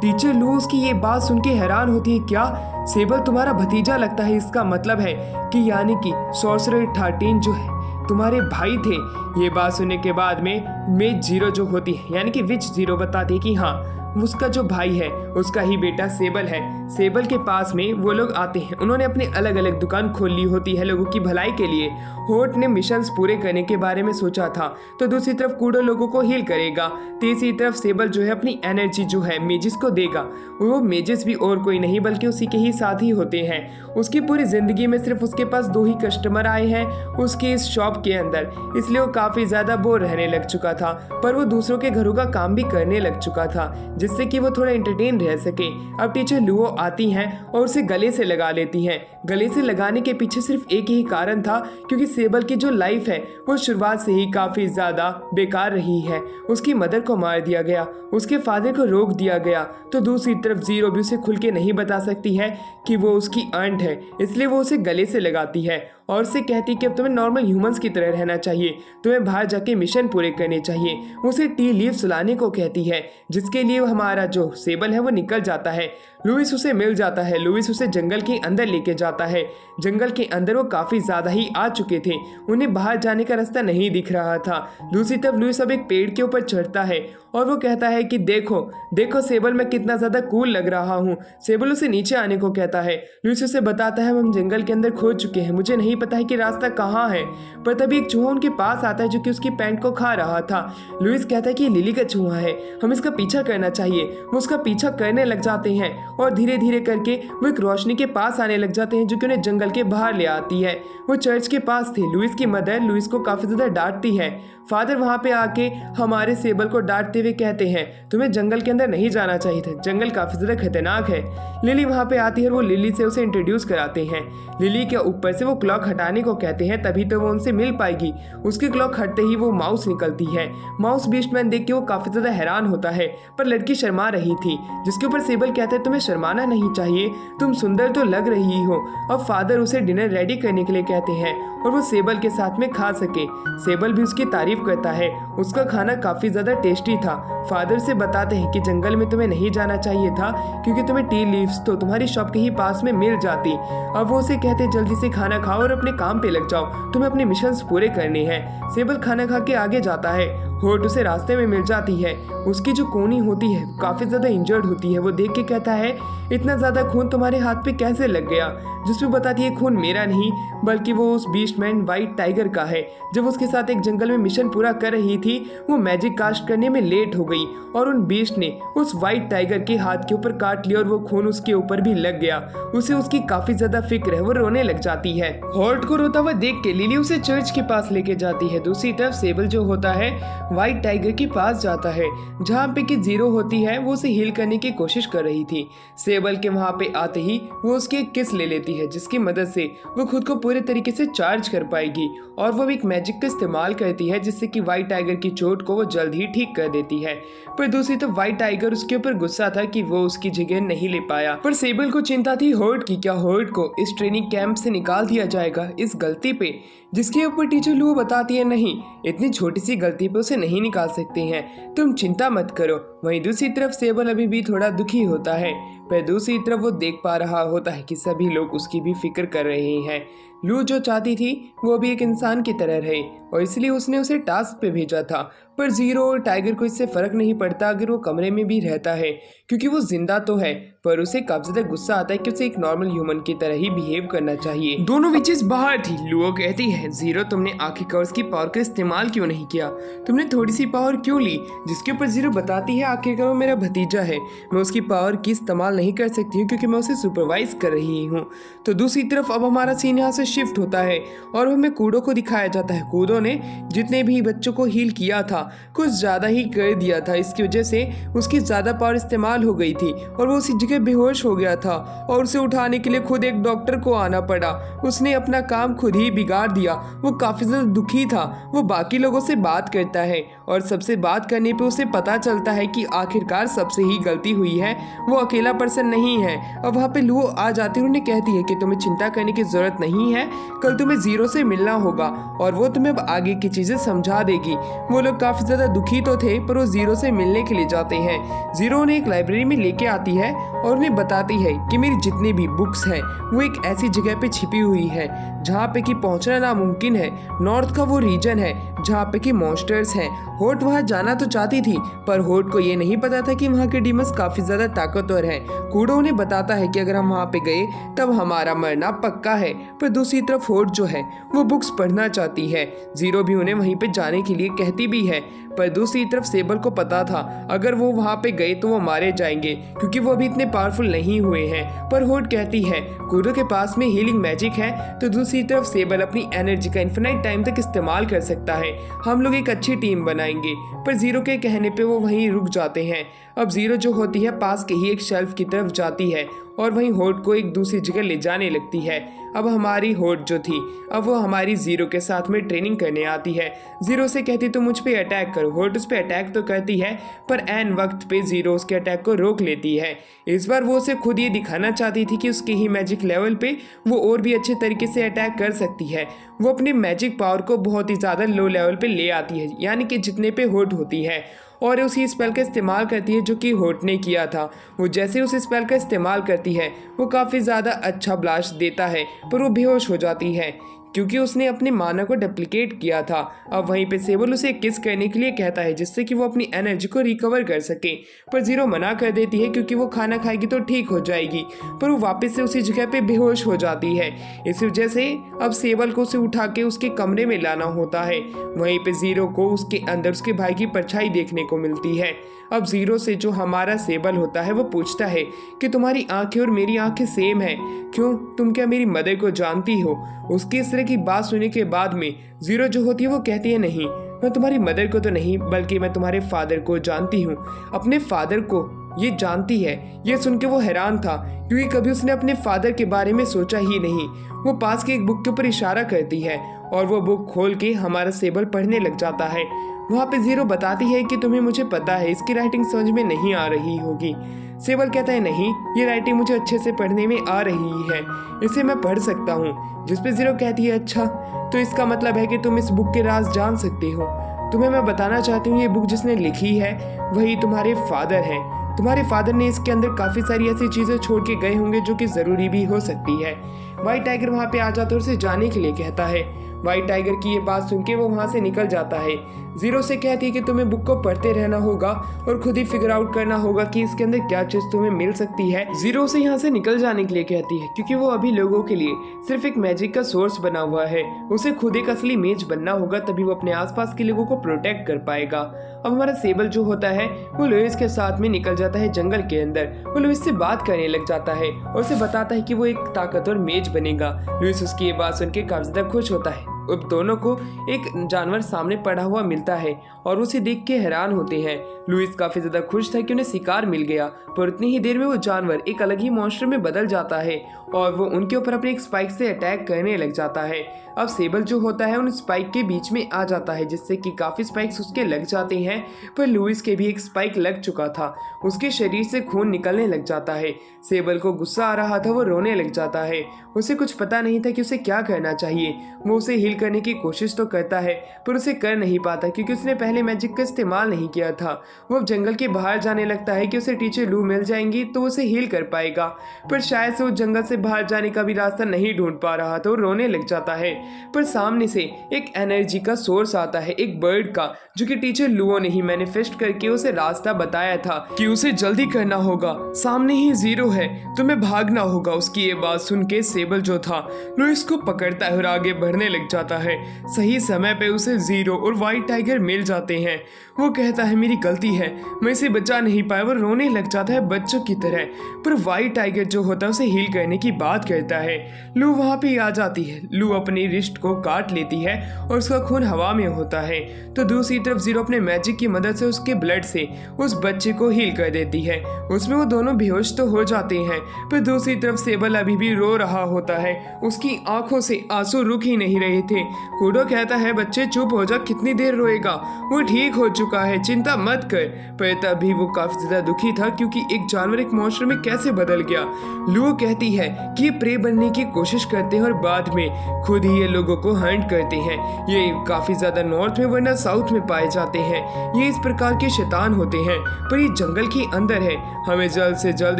[SPEAKER 1] टीचर लूज की ये बात सुन के हैरान होती है, क्या सेबल तुम्हारा भतीजा लगता है? इसका मतलब है कि यानी कि सॉर्सरर 13 जो है तुम्हारे भाई थे। ये बात सुनने के बाद में मेज जीरो जो होती है यानी कि विच जीरो बताती है कि हाँ उसका जो भाई है उसका ही बेटा सेबल है। सेबल के पास में वो लोग आते हैं। उन्होंने अपनी अलग अलग दुकान खोल ली होती है लोगों की भलाई के लिए। होट ने मिशंस पूरे करने के बारे में सोचा था, तो दूसरी तरफ कूडो लोगों को हील करेगा। तीसरी तरफ सेबल जो है अपनी एनर्जी जो है मेजिस को देगा। वो मेजिस भी और कोई नहीं बल्कि उसी के ही साथ ही होते हैं। उसकी पूरी जिंदगी में सिर्फ उसके पास 2 ही कस्टमर आए हैं उसकी इस शॉप के अंदर, इसलिए वो काफी ज्यादा बोर रहने लग चुका था। पर वो दूसरों के घरों का काम भी करने लग चुका था जिससे कि वो थोड़ा एंटरटेन रह सके। अब टीचर लुओ आती हैं और उसे गले से लगा लेती हैं। गले से लगाने के पीछे सिर्फ एक ही कारण था, क्योंकि सेबल की जो लाइफ है वो शुरुआत से ही काफी ज्यादा बेकार रही है। उसकी मदर को मार दिया गया, उसके फादर को रोक दिया गया, तो दूसरी तरफ जीरो भी उसे खुल के नहीं बता सकती है कि वो उसकी आंट है, इसलिए वो उसे गले से लगाती है और उससे कहती कि अब तुम्हें नॉर्मल ह्यूमंस की तरह रहना चाहिए, तुम्हें बाहर जाके मिशन पूरे करने चाहिए। उसे टी लीव्स लाने को कहती है, जिसके लिए हमारा जो सेबल है वो निकल जाता है। लुइस उसे मिल जाता है। लुइस उसे जंगल के अंदर लेके जाता है। जंगल के अंदर वो काफ़ी ज़्यादा ही आ चुके थे, उन्हें बाहर जाने का रास्ता नहीं दिख रहा था। दूसरी तरफ लुइस अब एक पेड़ के ऊपर चढ़ता है और वो कहता है कि देखो देखो सेबल, मैं कितना ज़्यादा कूल लग रहा हूँ। सेबल उसे नीचे आने को कहता है। लुइस उसे बताता है हम जंगल के अंदर खो चुके हैं, मुझे नहीं पता है कि रास्ता कहाँ है। पर तभी एक चूहा उनके पास आता है जो कि उसकी पैंट को खा रहा था। लुइस कहता है कि ये लिली का चूहा है, हम इसका पीछा करना चाहिए। वो उसका पीछा करने लग जाते हैं और धीरे धीरे करके वो एक रोशनी के पास आने लग जाते हैं जो कि उन्हें जंगल के बाहर ले आती है। वो चर्च के पास थे। लुइस की मदर लुइस को काफ़ी ज़्यादा डांटती है। फादर वहाँ पे आके हमारे सेबल को डांटते हुए कहते हैं तुम्हें जंगल के अंदर नहीं जाना चाहिए था, जंगल काफ़ी ज़्यादा खतरनाक है। लिली वहाँ पे आती है और वो लिली से उसे इंट्रोड्यूस कराते हैं। लिली के ऊपर से वो क्लॉक हटाने को कहते हैं, तभी तो वो उनसे मिल पाएगी। उसकी क्लॉक हटते ही वो माउस निकलती है। माउस बीस्टमैन देख के वो काफ़ी ज़्यादा हैरान होता है, पर लड़की शर्मा रही थी, जिसके ऊपर सेबल कहते हैं तुम्हें शर्माना नहीं चाहिए, तुम सुंदर तो लग रही हो। अब फादर उसे डिनर रेडी करने के लिए कहते हैं और वो सेबल के साथ में खा सके। सेबल भी उसकी तारीफ करता है, उसका खाना काफ़ी ज़्यादा टेस्टी था। फादर से बताते हैं कि जंगल में तुम्हें नहीं जाना चाहिए था क्योंकि तुम्हें टी लीव्स तो तुम्हारी शॉप के ही पास में मिल जाती। अब वो उसे कहते जल्दी से खाना खाओ और अपने काम पे लग जाओ, तुम्हें अपने मिशंस पूरे करने हैं। सेबल खाना खा के आगे जाता है। होट उसे रास्ते में मिल जाती है। उसकी जो कोनी होती है काफ़ी ज़्यादा इंजर्ड होती है। वो देख के कहता है इतना ज़्यादा खून तुम्हारे हाथ पे कैसे लग गया, जिसमें बताती है खून मेरा नहीं बल्कि वो उस बीस्टमैन वाइट टाइगर का है। जब उसके साथ एक जंगल में मिशन पूरा कर रही थी वो मैजिक कास्ट करने में लेट हो गई और उन बीस्ट ने उस वाइट टाइगर के हाथ के ऊपर काट लिया और वो खून उसके ऊपर भी लग गया। उसे उसकी काफ़ी ज़्यादा फिक्र है, वो रोने लग जाती है। हॉर्ट को रोता हुआ देख के लिली उसे चर्च के पास लेके जाती है। दूसरी तरफ सेबल जो होता है वाइट टाइगर के पास जाता है जहाँ पे कि जीरो होती है, वो उसे हील करने की कोशिश कर रही थी। सेबल के वहाँ पे आते ही वो उसकी एक किस ले लेती है जिसकी मदद से वो खुद को पूरे तरीके से चार्ज कर पाएगी और वो एक मैजिक का इस्तेमाल करती है जिससे कि वाइट टाइगर की चोट को वो जल्द ही ठीक कर देती है। पर दूसरी तरफ वाइट टाइगर उसके ऊपर गुस्सा था कि वो उसकी जगह नहीं ले पाया। पर सेबल को चिंता थी हॉर्ट की, क्या हॉर्ट को इस ट्रेनिंग कैंप से निकाल दिया जाएगा इस गलती पे, जिसके ऊपर टीचर लू बताती है नहीं, इतनी छोटी सी गलती पे उसे नहीं निकाल सकते हैं, तुम चिंता मत करो। वहीं दूसरी तरफ सेबल अभी भी थोड़ा दुखी होता है, पर दूसरी तरफ वो देख पा रहा होता है कि सभी लोग उसकी भी फिक्र कर रहे हैं। लू जो चाहती थी वो भी एक इंसान की तरह रहे और इसलिए उसने उसे टास्क पे भेजा था। पर जीरो और टाइगर को इससे फ़र्क नहीं पड़ता अगर वो कमरे में भी रहता है, क्योंकि वो जिंदा तो है पर उसे काफ़ी ज़्यादा गुस्सा आता है कि उसे एक नॉर्मल ह्यूमन की तरह ही बिहेव करना चाहिए। दोनों विचेस बाहर थी। लुओ कहती है जीरो तुमने आखिरकार उसकी पावर का इस्तेमाल क्यों नहीं किया, तुमने थोड़ी सी पावर क्यों ली, जिसके ऊपर जीरो बताती है आखिरकार वो मेरा भतीजा है, मैं उसकी पावर की इस्तेमाल नहीं कर सकती हूँ क्योंकि मैं उसे सुपरवाइज कर रही हूँ। तो दूसरी तरफ अब हमारा सीन यहाँ से शिफ्ट होता है और हमें कूडो को दिखाया जाता है। कूडो ने जितने भी बच्चों को हील किया था कुछ ज़्यादा ही कर दिया था, इसकी वजह से उसकी ज़्यादा पावर इस्तेमाल हो गई थी और वो उसी जगह बेहोश हो गया था और उसे उठाने के लिए खुद एक डॉक्टर को आना पड़ा। उसने अपना काम खुद ही बिगाड़ दिया। वो काफ़ी ज़्यादा दुखी था। वो बाकी लोगों से बात करता है और सबसे बात करने पे उसे पता चलता है कि आखिरकार सबसे ही गलती हुई है, वो अकेला पर्सन नहीं है। अब वहाँ पे लुओ आ जाती है और उन्हें कहती है कि तुम्हें चिंता करने की ज़रूरत नहीं है, कल तुम्हें जीरो से मिलना होगा और वो तुम्हें अब आगे की चीज़ें समझा देगी। वो लोग काफ़ी ज़्यादा दुखी तो थे पर वो जीरो से मिलने के लिए जाते हैं। जीरो उन्हें एक लाइब्रेरी में लेके आती है और उन्हें बताती है कि मेरी जितनी भी बुक्स हैं वो एक ऐसी जगह पे छिपी हुई है जहाँ पे कि पहुँचना नामुमकिन है। नॉर्थ का वो रीजन है जहाँ पे कि मॉन्स्टर्स हैं। होट वहाँ जाना तो चाहती थी पर होट को ये नहीं पता था कि वहाँ के डीमंस काफ़ी ज़्यादा ताकतवर हैं। कूडो उन्हें बताता है कि अगर हम वहाँ पे गए तब हमारा मरना पक्का है। पर दूसरी तरफ होट जो है वो बुक्स पढ़ना चाहती है। जीरो भी उन्हें वहीं पे जाने के लिए कहती भी है, पर दूसरी तरफ सेबल को पता था अगर वो वहाँ पे गए तो वो मारे जाएंगे क्योंकि वो अभी इतने पावरफुल नहीं हुए हैं। पर होट कहती है कूडो के पास में हीलिंग मैजिक है, तो दूसरी तरफ सेबल अपनी एनर्जी का इन्फिनाइट टाइम तक इस्तेमाल कर सकता है, हम लोग एक अच्छी टीम बनाएंगे। पर जीरो के कहने पे वो वहीं रुक जाते हैं। अब जीरो जो होती है पास के ही एक शेल्फ की तरफ जाती है और वहीं होट को एक दूसरी जगह ले जाने लगती है। अब हमारी होट जो थी अब वो हमारी जीरो के साथ में ट्रेनिंग करने आती है। जीरो से कहती तो मुझ पे अटैक करो। होट उस पे अटैक तो करती है पर ऐन वक्त पे जीरो उसके अटैक को रोक लेती है। इस बार वो उसे खुद ये दिखाना चाहती थी कि उसके ही मैजिक लेवल पे वो और भी अच्छे तरीके से अटैक कर सकती है। वो अपनी मैजिक पावर को बहुत ही ज़्यादा लो लेवल पे ले आती है, यानी कि जितने पे होट होती है, और उसी स्पेल का इस्तेमाल करती है जो कि होट ने किया था। वो जैसे उस स्पेल का इस्तेमाल करती है वो काफ़ी ज़्यादा अच्छा ब्लास्ट देता है पर वो बेहोश हो जाती है क्योंकि उसने अपने माना को डुप्लीकेट किया था। अब वहीं पे सेबल उसे किस करने के लिए कहता है जिससे कि वो अपनी एनर्जी को रिकवर कर सके, पर जीरो मना कर देती है क्योंकि वो खाना खाएगी तो ठीक हो जाएगी, पर वो वापस से उसी जगह पे बेहोश हो जाती है। इस वजह से अब सेबल को उसे उठा के उसके कमरे में लाना होता है। वहीं पे जीरो को उसके अंदर उसके भाई की परछाई देखने को मिलती है। अब जीरो से जो हमारा सेबल होता है वो पूछता है कि तुम्हारी आंखें और मेरी आंखें सेम है, क्यों, तुम क्या मेरी मदर को जानती हो? उसकी इस तरह की बात सुनने के बाद में जीरो जो होती है वो कहती है नहीं, मैं तुम्हारी मदर को तो नहीं बल्कि मैं तुम्हारे फादर को जानती हूँ। अपने फादर को ये जानती है। ये सुन के वो हैरान था क्योंकि कभी उसने अपने फादर के बारे में सोचा ही नहीं। वो पास की एक बुक के ऊपर इशारा करती है और वो बुक खोल के हमारा सेबल पढ़ने लग जाता है। वहाँ पे जीरो बताती है कि तुम्हें मुझे पता है इसकी राइटिंग समझ में नहीं आ रही होगी। सेबल कहता है नहीं, ये राइटिंग मुझे अच्छे से पढ़ने में आ रही है, इसे मैं पढ़ सकता हूँ। जिस पे जीरो कहती है अच्छा, तो इसका मतलब है कि तुम इस बुक के राज जान सकते हो। तुम्हें मैं बताना चाहती हूँ ये बुक जिसने लिखी है वही तुम्हारे फादर हैं। तुम्हारे फादर ने इसके अंदर काफ़ी सारी ऐसी चीज़ें छोड़ के गए होंगे जो कि ज़रूरी भी हो सकती है। व्हाइट टाइगर वहाँ पे आ जाता है और उसे जाने के लिए कहता है। व्हाइट टाइगर की ये बात सुन के वो वहाँ से निकल जाता है। जीरो से कहती है कि तुम्हें बुक को पढ़ते रहना होगा और खुद ही फिगर आउट करना होगा कि इसके अंदर क्या चीज़ तुम्हें मिल सकती है। जीरो से यहाँ से निकल जाने के लिए कहती है क्योंकि वो अभी लोगों के लिए सिर्फ एक मैजिक का सोर्स बना हुआ है। उसे खुद एक असली मेज बनना होगा, तभी वो अपने आसपास के लोगों को प्रोटेक्ट कर पाएगा। अब हमारा सेबल जो होता है वो लुइस के साथ में निकल जाता है जंगल के अंदर। वो लुइस से बात करने लग जाता है और उसे बताता है कि वो एक ताकतवर मेज बनेगा। लुइस उसकी ये बात सुन के काफी ज्यादा खुश होता है। अब दोनों को एक जानवर सामने पड़ा हुआ मिलता है और उसे देख के हैरान होते हैं। लुइस काफी ज्यादा खुश था कि उन्हें शिकार मिल गया, पर उतनी ही देर में वो जानवर एक अलग ही मॉन्स्टर में बदल जाता है और वो उनके ऊपर अपने एक स्पाइक से अटैक करने लग जाता है। अब सेबल जो होता है उन स्पाइक के बीच में आ जाता है जिससे कि काफी स्पाइक्स उसके लग जाते हैं, पर लुइस के भी एक स्पाइक लग चुका था। उसके शरीर से खून निकलने लग जाता है। सेबल को गुस्सा आ रहा था, वो रोने लग जाता है। उसे कुछ पता नहीं था कि उसे क्या करना चाहिए। वो उसे हील करने की कोशिश तो करता है पर उसे कर नहीं पाता क्योंकि उसने पहले मैजिक का इस्तेमाल नहीं किया था। वो अब जंगल के बाहर जाने लगता है कि उसे टीचर लू मिल जाएंगी तो उसे हील कर पाएगा, पर शायद से वो जंगल से बाहर जाने का भी रास्ता नहीं ढूंढ पा रहा था। वो रोने लग जाता है, पर सामने से एक एनर्जी का सोर्स आता है, एक बर्ड का, जो कि टीचर लुओ ने ही मैनिफेस्ट करके उसे रास्ता बताया था कि उसे जल्दी करना होगा। सामने ही जीरो है, तुम्हें भागना होगा। उसकी ये बात सुन के सेबल जो था लुइस को पकड़ता है और आगे बढ़ने लग जाता है। सही समय पे उसे जीरो और व्हाइट टाइगर मिल जाते हैं। वो कहता है मेरी गलती है, मैं इसे बचा नहीं पाया। वो रोने लग जाता है बच्चों की तरह, पर व्हाइट टाइगर जो होता है उसे हील करने की बात करता है। लू वहाँ पे आ जाती है। लू अपनी रिस्ट को काट लेती है और उसका खून हवा में होता है, तो दूसरी तरफ जीरो अपने मैजिक की मदद से उसके ब्लड से उस बच्चे को हील कर देती है। उसमें वो दोनों बेहोश तो हो जाते हैं, पर दूसरी तरफ सेबल अभी भी रो रहा होता है। उसकी आंखों से आंसू रुक ही नहीं रहे थे। कूडो कहता है बच्चे चुप हो जा, कितनी देर रोएगा, वो ठीक हो चुका है, चिंता मत कर। पर तभी वो काफी ज्यादा दुखी था क्योंकि एक जानवर एक मॉन्स्टर में कैसे बदल गया। लू कहती है कि ये प्रे बनने की कोशिश करते हैं और बाद में खुद ही ये लोगों को हंट करते हैं। ये काफी ज्यादा नॉर्थ में वरना साउथ में पाए जाते हैं। ये इस प्रकार के शैतान होते हैं, पर ये जंगल के अंदर है। हमें जल्द से जल्द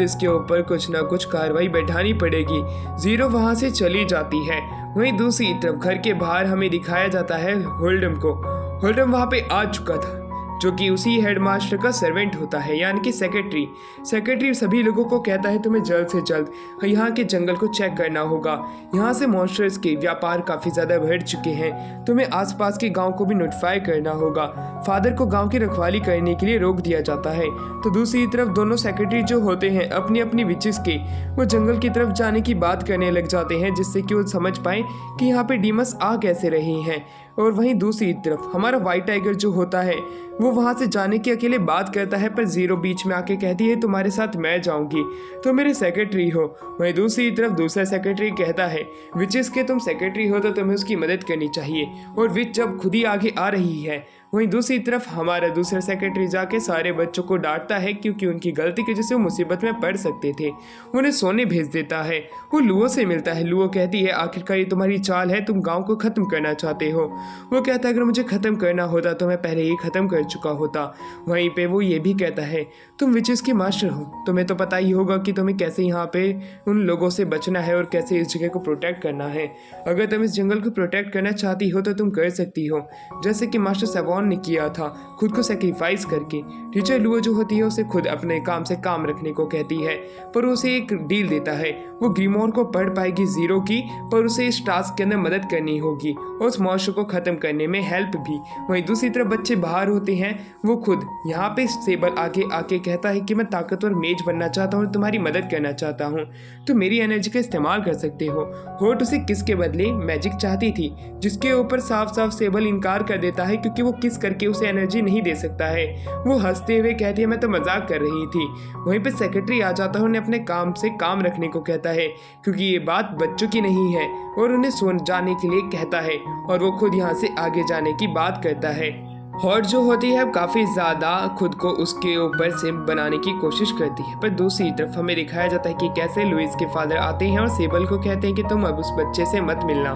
[SPEAKER 1] इसके ऊपर कुछ ना कुछ कार्रवाई बैठानी पड़ेगी। जीरो वहां से चली जाती है। वहीं दूसरी तरफ घर के बाहर हमें दिखाया जाता है होल्डम को। होल्डम वहां पे आ चुका था, जो कि उसी हेडमास्टर का सर्वेंट होता है, यानी कि सेक्रेटरी। सेक्रेटरी सभी लोगों को कहता है तुम्हें जल्द से जल्द यहाँ के जंगल को चेक करना होगा। यहाँ से मॉन्स्टर्स के व्यापार काफ़ी ज़्यादा बढ़ चुके हैं। तुम्हें आसपास के गांव को भी नोटिफाई करना होगा। फादर को गांव की रखवाली करने के लिए रोक दिया जाता है। तो दूसरी तरफ दोनों सेक्रेटरी जो होते हैं अपनी अपनी विचेस के, वो जंगल की तरफ जाने की बात करने लग जाते हैं जिससे कि वो समझ पाए कि यहाँ पे डीमस आ कैसे रहे हैं। और वहीं दूसरी तरफ हमारा व्हाइट टाइगर जो होता है वो वहाँ से जाने की अकेले बात करता है, पर ज़ीरो बीच में आके कहती है तुम्हारे साथ मैं जाऊँगी, तो मेरे सेक्रेटरी हो। वहीं दूसरी तरफ दूसरा सेक्रेटरी कहता है विचेस के तुम सेक्रेटरी हो तो तुम्हें उसकी मदद करनी चाहिए, और विच जब खुद ही आगे आ रही है। वहीं दूसरी तरफ हमारा दूसरा सेक्रेटरी जाके सारे बच्चों को डांटता है क्योंकि उनकी गलती की वजह से वो मुसीबत में पड़ सकते थे, उन्हें सोने भेज देता है। वो लुओ से मिलता है। लुओ कहती है आखिरकार ये तुम्हारी चाल है, तुम गांव को ख़त्म करना चाहते हो। वो कहता है अगर मुझे ख़त्म करना होता तो मैं पहले ही ख़त्म कर चुका होता। वहीं पे वो ये भी कहता है तुम विचेस के मास्टर हो, तुम्हें तो पता ही होगा कि तुम्हें कैसे यहाँ पे उन लोगों से बचना है और कैसे इस जगह को प्रोटेक्ट करना है। अगर तुम इस जंगल को प्रोटेक्ट करना चाहती हो तो तुम कर सकती हो, जैसे कि मास्टर सेवॉन ने किया था, खुद को सेक्रीफाइस करके। टीचर लुओ जो होती है उसे खुद अपने काम से काम रखने को कहती है, पर उसे एक डील देता है। वो ग्रीमोर को पढ़ पाएगी ज़ीरो की, पर उसे इस टास्क के अंदर मदद करनी होगी और उस मॉन्स्टर को ख़त्म करने में हेल्प भी। वहीं दूसरी तरफ बच्चे बाहर होते हैं। वो खुद यहाँ पे सेबल आगे आके कहता है कि मैं ताकतवर मेज बनना चाहता हूँ और तुम्हारी मदद करना चाहता हूँ, तो मेरी एनर्जी का इस्तेमाल कर सकते हो। होट उसे किस के बदले मैजिक चाहती थी, जिसके ऊपर साफ साफ सेबल इनकार कर देता है क्योंकि वो किस करके उसे एनर्जी नहीं दे सकता है। वो हंसते हुए कहती है मैं तो मजाक कर रही थी। वहीं पे सेक्रेटरी आ जाता है, उन्हें अपने काम से काम रखने को कहता है क्योंकि ये बात बच्चों की नहीं है, और उन्हें सो जाने के लिए कहता है, और वो खुद यहाँ से आगे जाने की बात करता है। हॉट जो होती है काफ़ी ज़्यादा खुद को उसके ऊपर से बनाने की कोशिश करती है, पर दूसरी तरफ हमें दिखाया जाता है कि कैसे लुइस के फादर आते हैं और सेबल को कहते हैं कि तुम अब उस बच्चे से मत मिलना।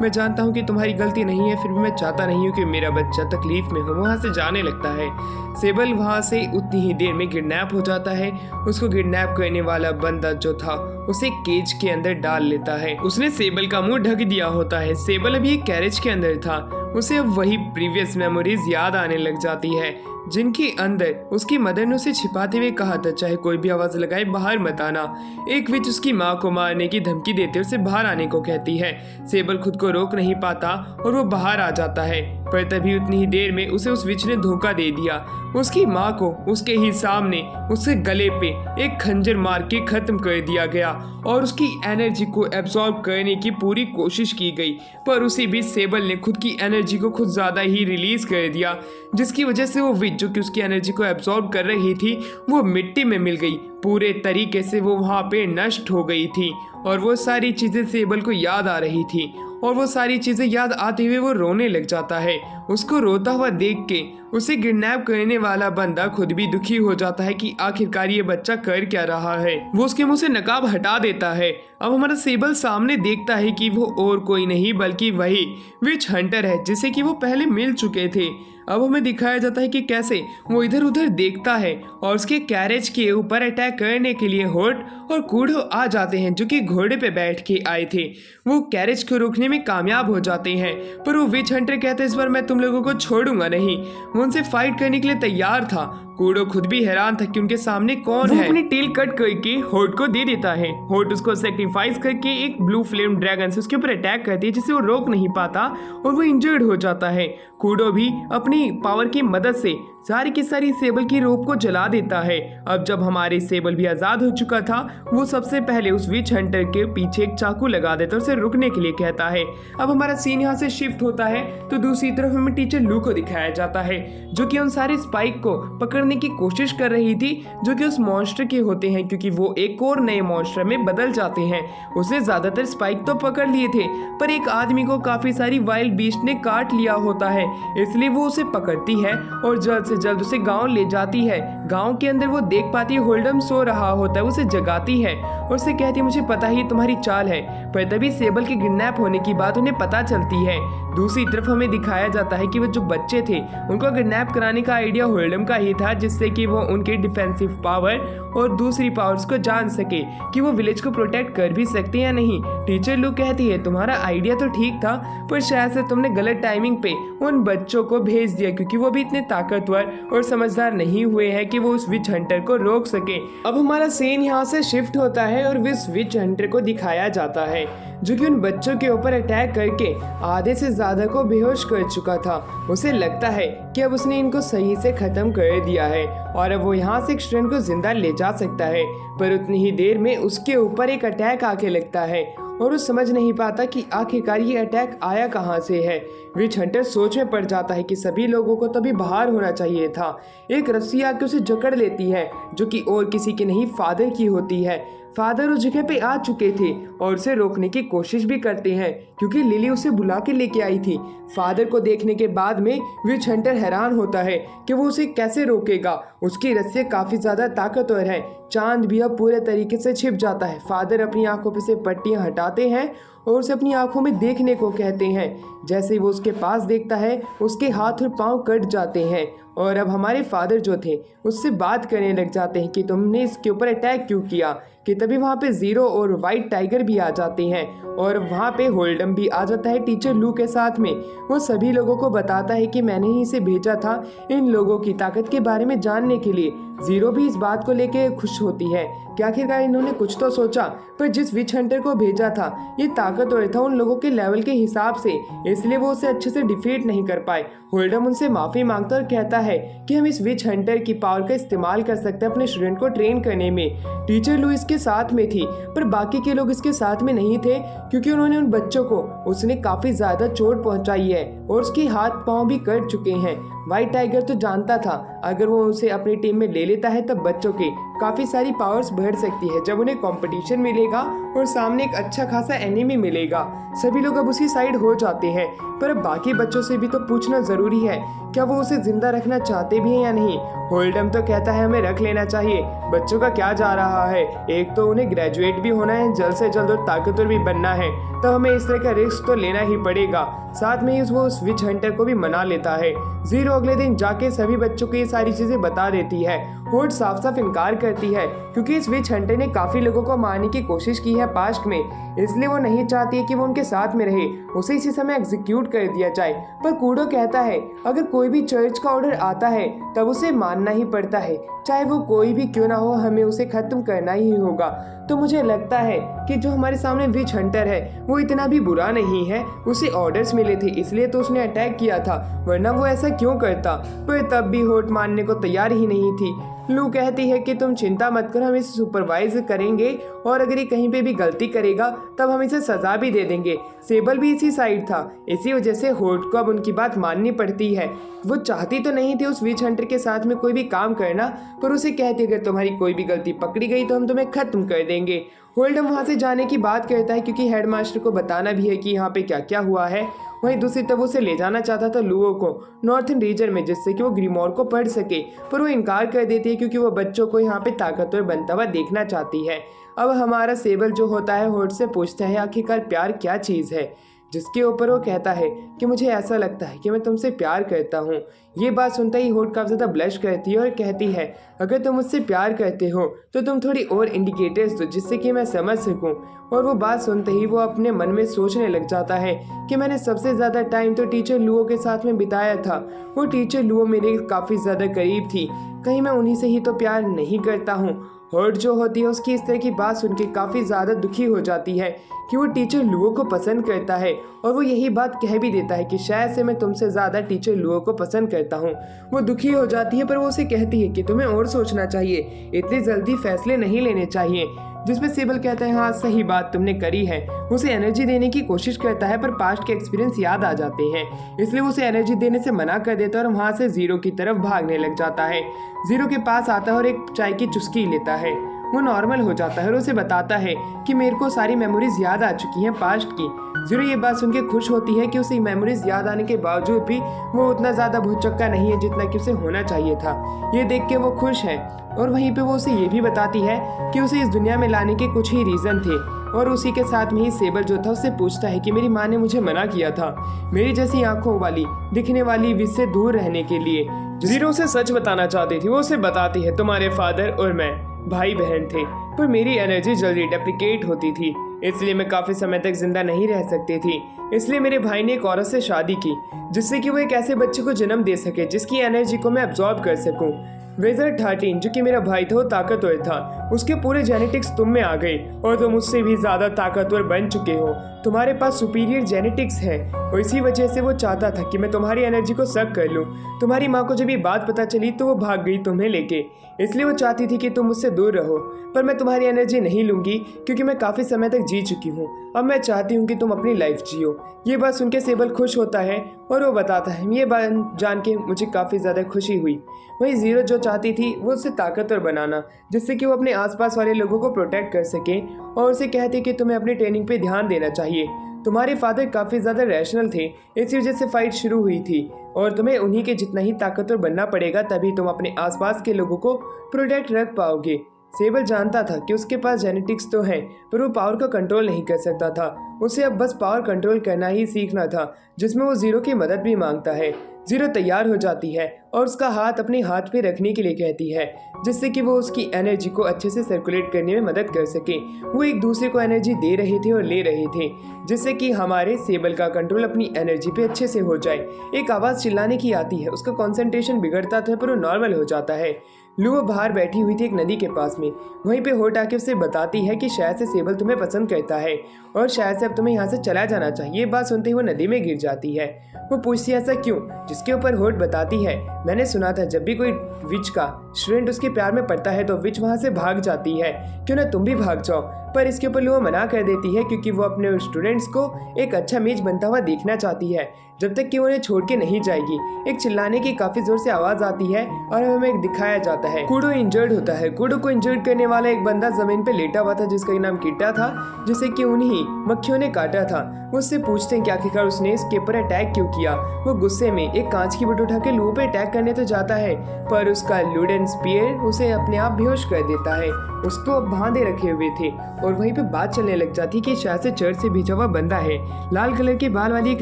[SPEAKER 1] मैं जानता हूँ कि तुम्हारी गलती नहीं है, फिर भी मैं चाहता नहीं हूँ कि मेरा बच्चा तकलीफ में हो। वहाँ से जाने लगता है। सेबल वहाँ से उतनी ही देर में किडनैप हो जाता है। उसको किडनैप करने वाला बंदा जो था उसे केज के अंदर डाल लेता है। उसने सेबल का मुंह ढक दिया होता है। सेबल अभी एक कैरेज के अंदर था। उसे अब वही प्रीवियस मेमोरीज याद आने लग जाती है, जिनके अंदर उसकी मदर ने उसे छिपाते हुए कहा था चाहे कोई भी आवाज़ लगाए बाहर मत आना। एक विच उसकी माँ को मारने की धमकी देते उसे बाहर आने को कहती है। सेबल खुद को रोक नहीं पाता और वो बाहर आ जाता है, पर तभी उतनी ही देर में उसे उस विच ने धोखा दे दिया। उसकी माँ को उसके ही सामने उसके गले पे एक खंजर मार के ख़त्म कर दिया गया और उसकी एनर्जी को एब्जॉर्ब करने की पूरी कोशिश की गई, पर उसी बीच सेबल ने खुद की एनर्जी को खुद ज़्यादा ही रिलीज़ कर दिया, जिसकी वजह से वो विच जो कि उसकी एनर्जी को एब्जॉर्ब कर रही थी वो मिट्टी में मिल गई। पूरे तरीके से वो वहाँ पे नष्ट हो गई थी और वो सारी चीज़ें सेबल को याद आ रही थी, और वो सारी चीज़ें याद आते हुए वो रोने लग जाता है। उसको रोता हुआ देख के उसे किडनैप करने वाला बंदा खुद भी दुखी हो जाता है कि आखिरकार ये बच्चा कर क्या रहा है। वो उसके मुंह से नकाब हटा देता है। अब हमारा सेबल सामने देखता है कि वो और कोई नहीं बल्कि वही विच हंटर है जिसे कि वो पहले मिल चुके थे। अब हमें दिखाया जाता है कि कैसे वो इधर उधर देखता है और उसके कैरेज के ऊपर अटैक करने के लिए होट और कूडो आ जाते हैं, जो कि घोड़े पे बैठ के आए थे। वो कैरेज को रोकने में कामयाब हो जाते हैं, पर वो विच हंटर कहते हैं इस बार मैं तुम लोगों को छोड़ूंगा नहीं। वो उनसे फाइट करने के लिए तैयार था। कूडो खुद भी हैरान था कि उनके सामने कौन है। अपनी टेल कट करके होट को दे देता है। होट उसको सेक्रीफाइस करके एक ब्लू फ्लेम ड्रैगन से उसके ऊपर अटैक करती है, जिसे वो रोक नहीं पाता और वो इंजर्ड हो जाता है। कूडो भी अपनी पावर की मदद से सारी की सारी सेबल की रोप को जला देता है। अब जब हमारे सेबल भी आज़ाद हो चुका था, वो सबसे पहले उस विच हंटर के पीछे एक चाकू लगा देता है और उसे रुकने के लिए कहता है। अब हमारा सीन यहाँ से शिफ्ट होता है तो दूसरी तरफ हमें टीचर लू को दिखाया जाता है, जो कि उन सारे स्पाइक को पकड़ने की कोशिश कर रही थी जो कि उस मॉन्स्टर के होते हैं, क्योंकि वो एक और नए मॉन्स्टर में बदल जाते हैं। उसने ज़्यादातर स्पाइक तो पकड़ लिए थे, पर एक आदमी को काफ़ी सारी वाइल्ड बीस्ट ने काट लिया होता है, इसलिए वो उसे पकड़ती है और जल्द से जल्द उसे गांव ले जाती है। गांव के अंदर वो देख पाती है होल्डम सो रहा होता है, उसे जगाती है और उसे कहती है मुझे पता ही तुम्हारी चाल है, पर तभी सेबल के किडनैप होने की बात उन्हें पता चलती है। दूसरी तरफ हमें दिखाया जाता है कि वो जो बच्चे थे उनको किडनैप कराने का आइडिया होल्डम का ही था, जिससे कि वो उनके डिफेंसिव पावर और दूसरी पावर्स को जान सके कि वो विलेज को प्रोटेक्ट कर भी सकते या नहीं। टीचर लू कहती है तुम्हारा आइडिया तो ठीक था, पर शायद से तुमने गलत टाइमिंग पे उन बच्चों को भेज दिया, क्योंकि वो भी इतने ताकतवर और समझदार नहीं हुए हैं कि वो उस विच हंटर को रोक सके। अब हमारा सीन यहाँ से शिफ्ट होता है और उस विच हंटर को दिखाया जाता है, जो कि उन बच्चों के ऊपर अटैक करके आधे से ज़्यादा को बेहोश कर चुका था। उसे लगता है कि अब उसने इनको सही से ख़त्म कर दिया है और अब वो यहाँ से एक स्टूडेंट को जिंदा ले जा सकता है, पर उतनी ही देर में उसके ऊपर एक अटैक आके लगता है और वो समझ नहीं पाता कि आखिरकार ये अटैक आया कहाँ से है। विच हंटर सोच में पड़ जाता है कि सभी लोगों को तभी बाहर होना चाहिए था। एक रस्सी आके उसे जकड़ लेती है, जो कि और किसी की नहीं फादर की होती है। फादर उस जगह पे आ चुके थे और उसे रोकने की कोशिश भी करते हैं, क्योंकि लिली उसे बुला के लेके आई थी। फादर को देखने के बाद में विच हंटर हैरान होता है कि वो उसे कैसे रोकेगा। उसकी रस्सियाँ काफ़ी ज़्यादा ताकतवर है। चांद भी अब पूरे तरीके से छिप जाता है। फादर अपनी आंखों पे से पट्टियाँ हटाते हैं और उसे अपनी आंखों में देखने को कहते हैं। जैसे ही वो उसके पास देखता है, उसके हाथ और पाँव कट जाते हैं और अब हमारे फादर जो थे उससे बात करने लग जाते हैं कि तुमने इसके ऊपर अटैक क्यों किया। कि तभी वहाँ पे ज़ीरो और वाइट टाइगर भी आ जाते हैं और वहाँ पे होल्डम भी आ जाता है टीचर लू के साथ में। वो सभी लोगों को बताता है कि मैंने ही इसे भेजा था इन लोगों की ताकत के बारे में जानने के लिए। ज़ीरो भी इस बात को लेके खुश होती है कि आखिरकार इन्होंने कुछ तो सोचा, पर जिस विच हंटर को भेजा था ये ताकतवर था उन लोगों के लेवल के हिसाब से, इसलिए वो उसे अच्छे से डिफीट नहीं कर पाए। होल्डम उनसे माफ़ी मांगता और कहता है कि हम इस विच हंटर की पावर का इस्तेमाल कर सकते हैं अपने स्टूडेंट को ट्रेन करने में। टीचर लू इसके साथ में थी, पर बाकी के लोग इसके साथ में नहीं थे, क्योंकि उन्होंने उन बच्चों को उसने काफ़ी ज़्यादा चोट पहुंचाई है और उसके हाथ पाँव भी कट चुके हैं। व्हाइट टाइगर तो जानता था अगर वो उसे अपनी टीम में ले लेता है तब बच्चों के काफ़ी सारी पावर्स बढ़ सकती है। जब उन्हें कंपटीशन मिलेगा और सामने एक अच्छा खासा एनिमी मिलेगा, सभी लोग अब उसी साइड हो जाते हैं। पर अब बाकी बच्चों से भी तो पूछना ज़रूरी है, क्या वो उसे ज़िंदा रखना चाहते भी हैं या नहीं। होल्डम तो कहता है हमें रख लेना चाहिए, बच्चों का क्या जा रहा है। एक तो उन्हें ग्रेजुएट भी होना है जल्द से जल्द और ताकतवर भी बनना है, तो हमें इस तरह का रिस्क तो लेना ही पड़ेगा। साथ में ही वो उस विच हंटर को भी मना लेता है। ज़ीरो अगले दिन जाके सभी बच्चों को ये सारी चीज़ें बता देती है। होल्ड साफ साफ इनकार करती है, क्योंकि इस विच हंटर ने काफ़ी लोगों को मारने की कोशिश की है पास्ट में, इसलिए वो नहीं चाहती है कि वो उनके साथ में रहे, उसे इसी समय एग्जीक्यूट कर दिया जाए। पर कूडो कहता है अगर कोई भी चर्च का ऑर्डर आता है तब उसे मानना ही पड़ता है, चाहे वो कोई भी क्यों ना हो, हमें उसे ख़त्म करना ही होगा। तो मुझे लगता है कि जो हमारे सामने विच हंटर है वो इतना भी बुरा नहीं है, उसे ऑर्डर्स मिले थे इसलिए तो उसने अटैक किया था, वरना वो ऐसा क्यों करता। पर तब भी होट मानने को तैयार ही नहीं थी। लू कहती है कि तुम चिंता मत करो, हम इसे सुपरवाइज करेंगे और अगर ये कहीं पे भी गलती करेगा तब हम इसे सज़ा भी दे देंगे। सेबल भी इसी साइड था, इसी वजह से होट को अब उनकी बात माननी पड़ती है। वो चाहती तो नहीं थी उस विच हंटर के साथ में कोई भी काम करना, पर उसे कहती अगर तुम्हारी कोई भी गलती पकड़ी गई तो हम तुम्हें ख़त्म कर देंगे। होल्डम वहाँ से जाने की बात करता है, क्योंकि हेडमास्टर को बताना भी है कि यहाँ पे क्या क्या हुआ है। वहीं दूसरी तरफ उसे ले जाना चाहता था लुओ को नॉर्थन रीजन में, जिससे कि वो ग्रीमोर को पढ़ सके, पर वो इनकार कर देती है क्योंकि वो बच्चों को यहाँ पे ताकतवर बनता हुआ देखना चाहती है। अब हमारा सेबल जो होता है होट से पूछता है आखिरकार प्यार क्या चीज़ है, जिसके ऊपर वो कहता है कि मुझे ऐसा लगता है कि मैं तुमसे प्यार करता हूँ। ये बात सुनते ही होट काफ़ी ज़्यादा ब्लश करती है और कहती है अगर तुम मुझसे प्यार करते हो तो तुम थोड़ी और इंडिकेटर्स दो जिससे कि मैं समझ सकूँ। और वो बात सुनते ही वो अपने मन में सोचने लग जाता है कि मैंने सबसे ज़्यादा टाइम तो टीचर लुओ के साथ में बिताया था। वो टीचर लुओ मेरे काफ़ी ज़्यादा करीब थी, कहीं मैं उन्हीं से ही तो प्यार नहीं करता हूँ। हर्ट जो होती है उसकी इस तरह की बात सुन के काफ़ी ज़्यादा दुखी हो जाती है कि वो टीचर लुओ को पसंद करता है, और वो यही बात कह भी देता है कि शायद से मैं तुमसे ज़्यादा टीचर लुओ को पसंद करता हूँ। वो दुखी हो जाती है, पर वो उसे कहती है कि तुम्हें और सोचना चाहिए, इतनी जल्दी फैसले नहीं लेने चाहिए। जिसमें सेबल कहता है हाँ सही बात तुमने करी है। उसे एनर्जी देने की कोशिश करता है, पर पास्ट के एक्सपीरियंस याद आ जाते हैं, इसलिए उसे एनर्जी देने से मना कर देता है और वहाँ से ज़ीरो की तरफ भागने लग जाता है। ज़ीरो के पास आता है और एक चाय की चुस्की लेता है। वो नॉर्मल हो जाता है और उसे बताता है कि मेरे को सारी मेमोरीज याद आ चुकी हैं पास्ट की। ज़ीरो ये बात सुन के खुश होती है कि उसे मेमोरीज याद आने के बावजूद भी वो उतना ज़्यादा भुचक्का नहीं है जितना कि उसे होना चाहिए था। ये देख के वो खुश है, और वहीं पे वो उसे ये भी बताती है कि उसे इस दुनिया में लाने के कुछ ही रीज़न थे। और उसी के साथ में ही सेबल जो था उससे पूछता है कि मेरी माँ ने मुझे मना किया था मेरी जैसी आंखों वाली दिखने वाली विज से दूर रहने के लिए। ज़ीरो उसे सच बताना चाहती थी। वो उसे बताती है तुम्हारे फादर और मैं भाई बहन थे, पर मेरी एनर्जी जल्दी डेप्लिकेट होती थी, इसलिए मैं काफ़ी समय तक जिंदा नहीं रह सकती थी। इसलिए मेरे भाई ने एक औरत से शादी की जिससे कि वो एक ऐसे बच्चे को जन्म दे सके जिसकी एनर्जी को मैं एब्जॉर्ब कर सकूं। वेजर 13 जो कि मेरा भाई था वो ताकतवर था, उसके पूरे जेनेटिक्स तुम में आ गए और तुम उससे भी ज़्यादा ताकतवर बन चुके हो। तुम्हारे पास सुपीरियर जेनेटिक्स है और इसी वजह से वो चाहता था कि मैं तुम्हारी एनर्जी को सक कर लूँ। तुम्हारी माँ को जब ये बात पता चली तो वो भाग गई तुम्हें लेके, इसलिए वो चाहती थी कि तुम मुझसे दूर रहो। पर मैं तुम्हारी एनर्जी नहीं लूँगी क्योंकि मैं काफ़ी समय तक जी चुकी हूँ। अब मैं चाहती हूँ कि तुम अपनी लाइफ जियो। ये बात सुन के सेबल खुश होता है और वो बताता है। ये बात जान के मुझे काफ़ी ज़्यादा खुशी हुई। वही ज़ीरो जो चाहती थी वो उसे ताकतवर बनाना, जिससे कि वो अपने आसपास वाले लोगों को प्रोटेक्ट कर सके, और उसे कहती कि तुम्हें अपनी ट्रेनिंग पे ध्यान देना चाहिए। तुम्हारे फादर काफ़ी ज़्यादा रैशनल थे, इसी वजह से फाइट शुरू हुई थी और तुम्हें उन्हीं के जितना ही ताकतवर बनना पड़ेगा, तभी तुम अपने आसपास के लोगों को प्रोटेक्ट रख पाओगे। सेबल जानता था कि उसके पास जेनेटिक्स तो है पर वो पावर का कंट्रोल नहीं कर सकता था। उसे अब बस पावर कंट्रोल करना ही सीखना था, जिसमें वो ज़ीरो की मदद भी मांगता है। ज़ीरो तैयार हो जाती है और उसका हाथ अपने हाथ पे रखने के लिए कहती है, जिससे कि वो उसकी एनर्जी को अच्छे से सर्कुलेट करने में मदद कर सके। वो एक दूसरे को एनर्जी दे रहे थे और ले रहे थे, जिससे कि हमारे सेबल का कंट्रोल अपनी एनर्जी पे अच्छे से हो जाए। एक आवाज़ चिल्लाने की आती है, उसका कंसंट्रेशन बिगड़ता था पर वो नॉर्मल हो जाता है। लुओ बाहर बैठी हुई थी एक नदी के पास में, वहीं पे होट आके उससे बताती है कि शायद से सेबल तुम्हें पसंद करता है और शायद से अब तुम्हें यहाँ से चला जाना चाहिए। ये बात सुनते ही वो नदी में गिर जाती है। वो पूछती है ऐसा क्यों, जिसके ऊपर होट बताती है मैंने सुना था जब भी कोई विच का स्टूडेंट उसके प्यार में पड़ता है तो विच वहाँ से भाग जाती है, क्यों ना तुम भी भाग जाओ। पर इसके ऊपर लुओ मना कर देती है क्योंकि वो अपने स्टूडेंट्स को एक अच्छा मेज बनता हुआ देखना चाहती है, जब तक कि उन्हें छोड़ के नहीं जाएगी। एक चिल्लाने की काफी जोर से आवाज आती है और हमें एक दिखाया जाता है कूडो इंजर्ड होता है। कूडो को इंजर्ड करने वाला एक बंदा जमीन पे लेटा हुआ था जिसका नाम किट्टा था, जिसे कि उन्हीं मक्खियों ने काटा था। वो उससे पूछते हैं कि आखिरकार उसने इसके ऊपर अटैक क्यों किया। वो गुस्से में एक कांच की बोतल उठा के लुओ पे अटैक करने तो जाता है, पर उसका लुडेन स्पीयर उसे अपने आप बेहोश कर देता है। उसको अब बांधे रखे हुए थे और वहीं पे बात चलने लग जाती कि शायद से चर्च से भेजा हुआ बंदा है। लाल कलर के बाल वाली एक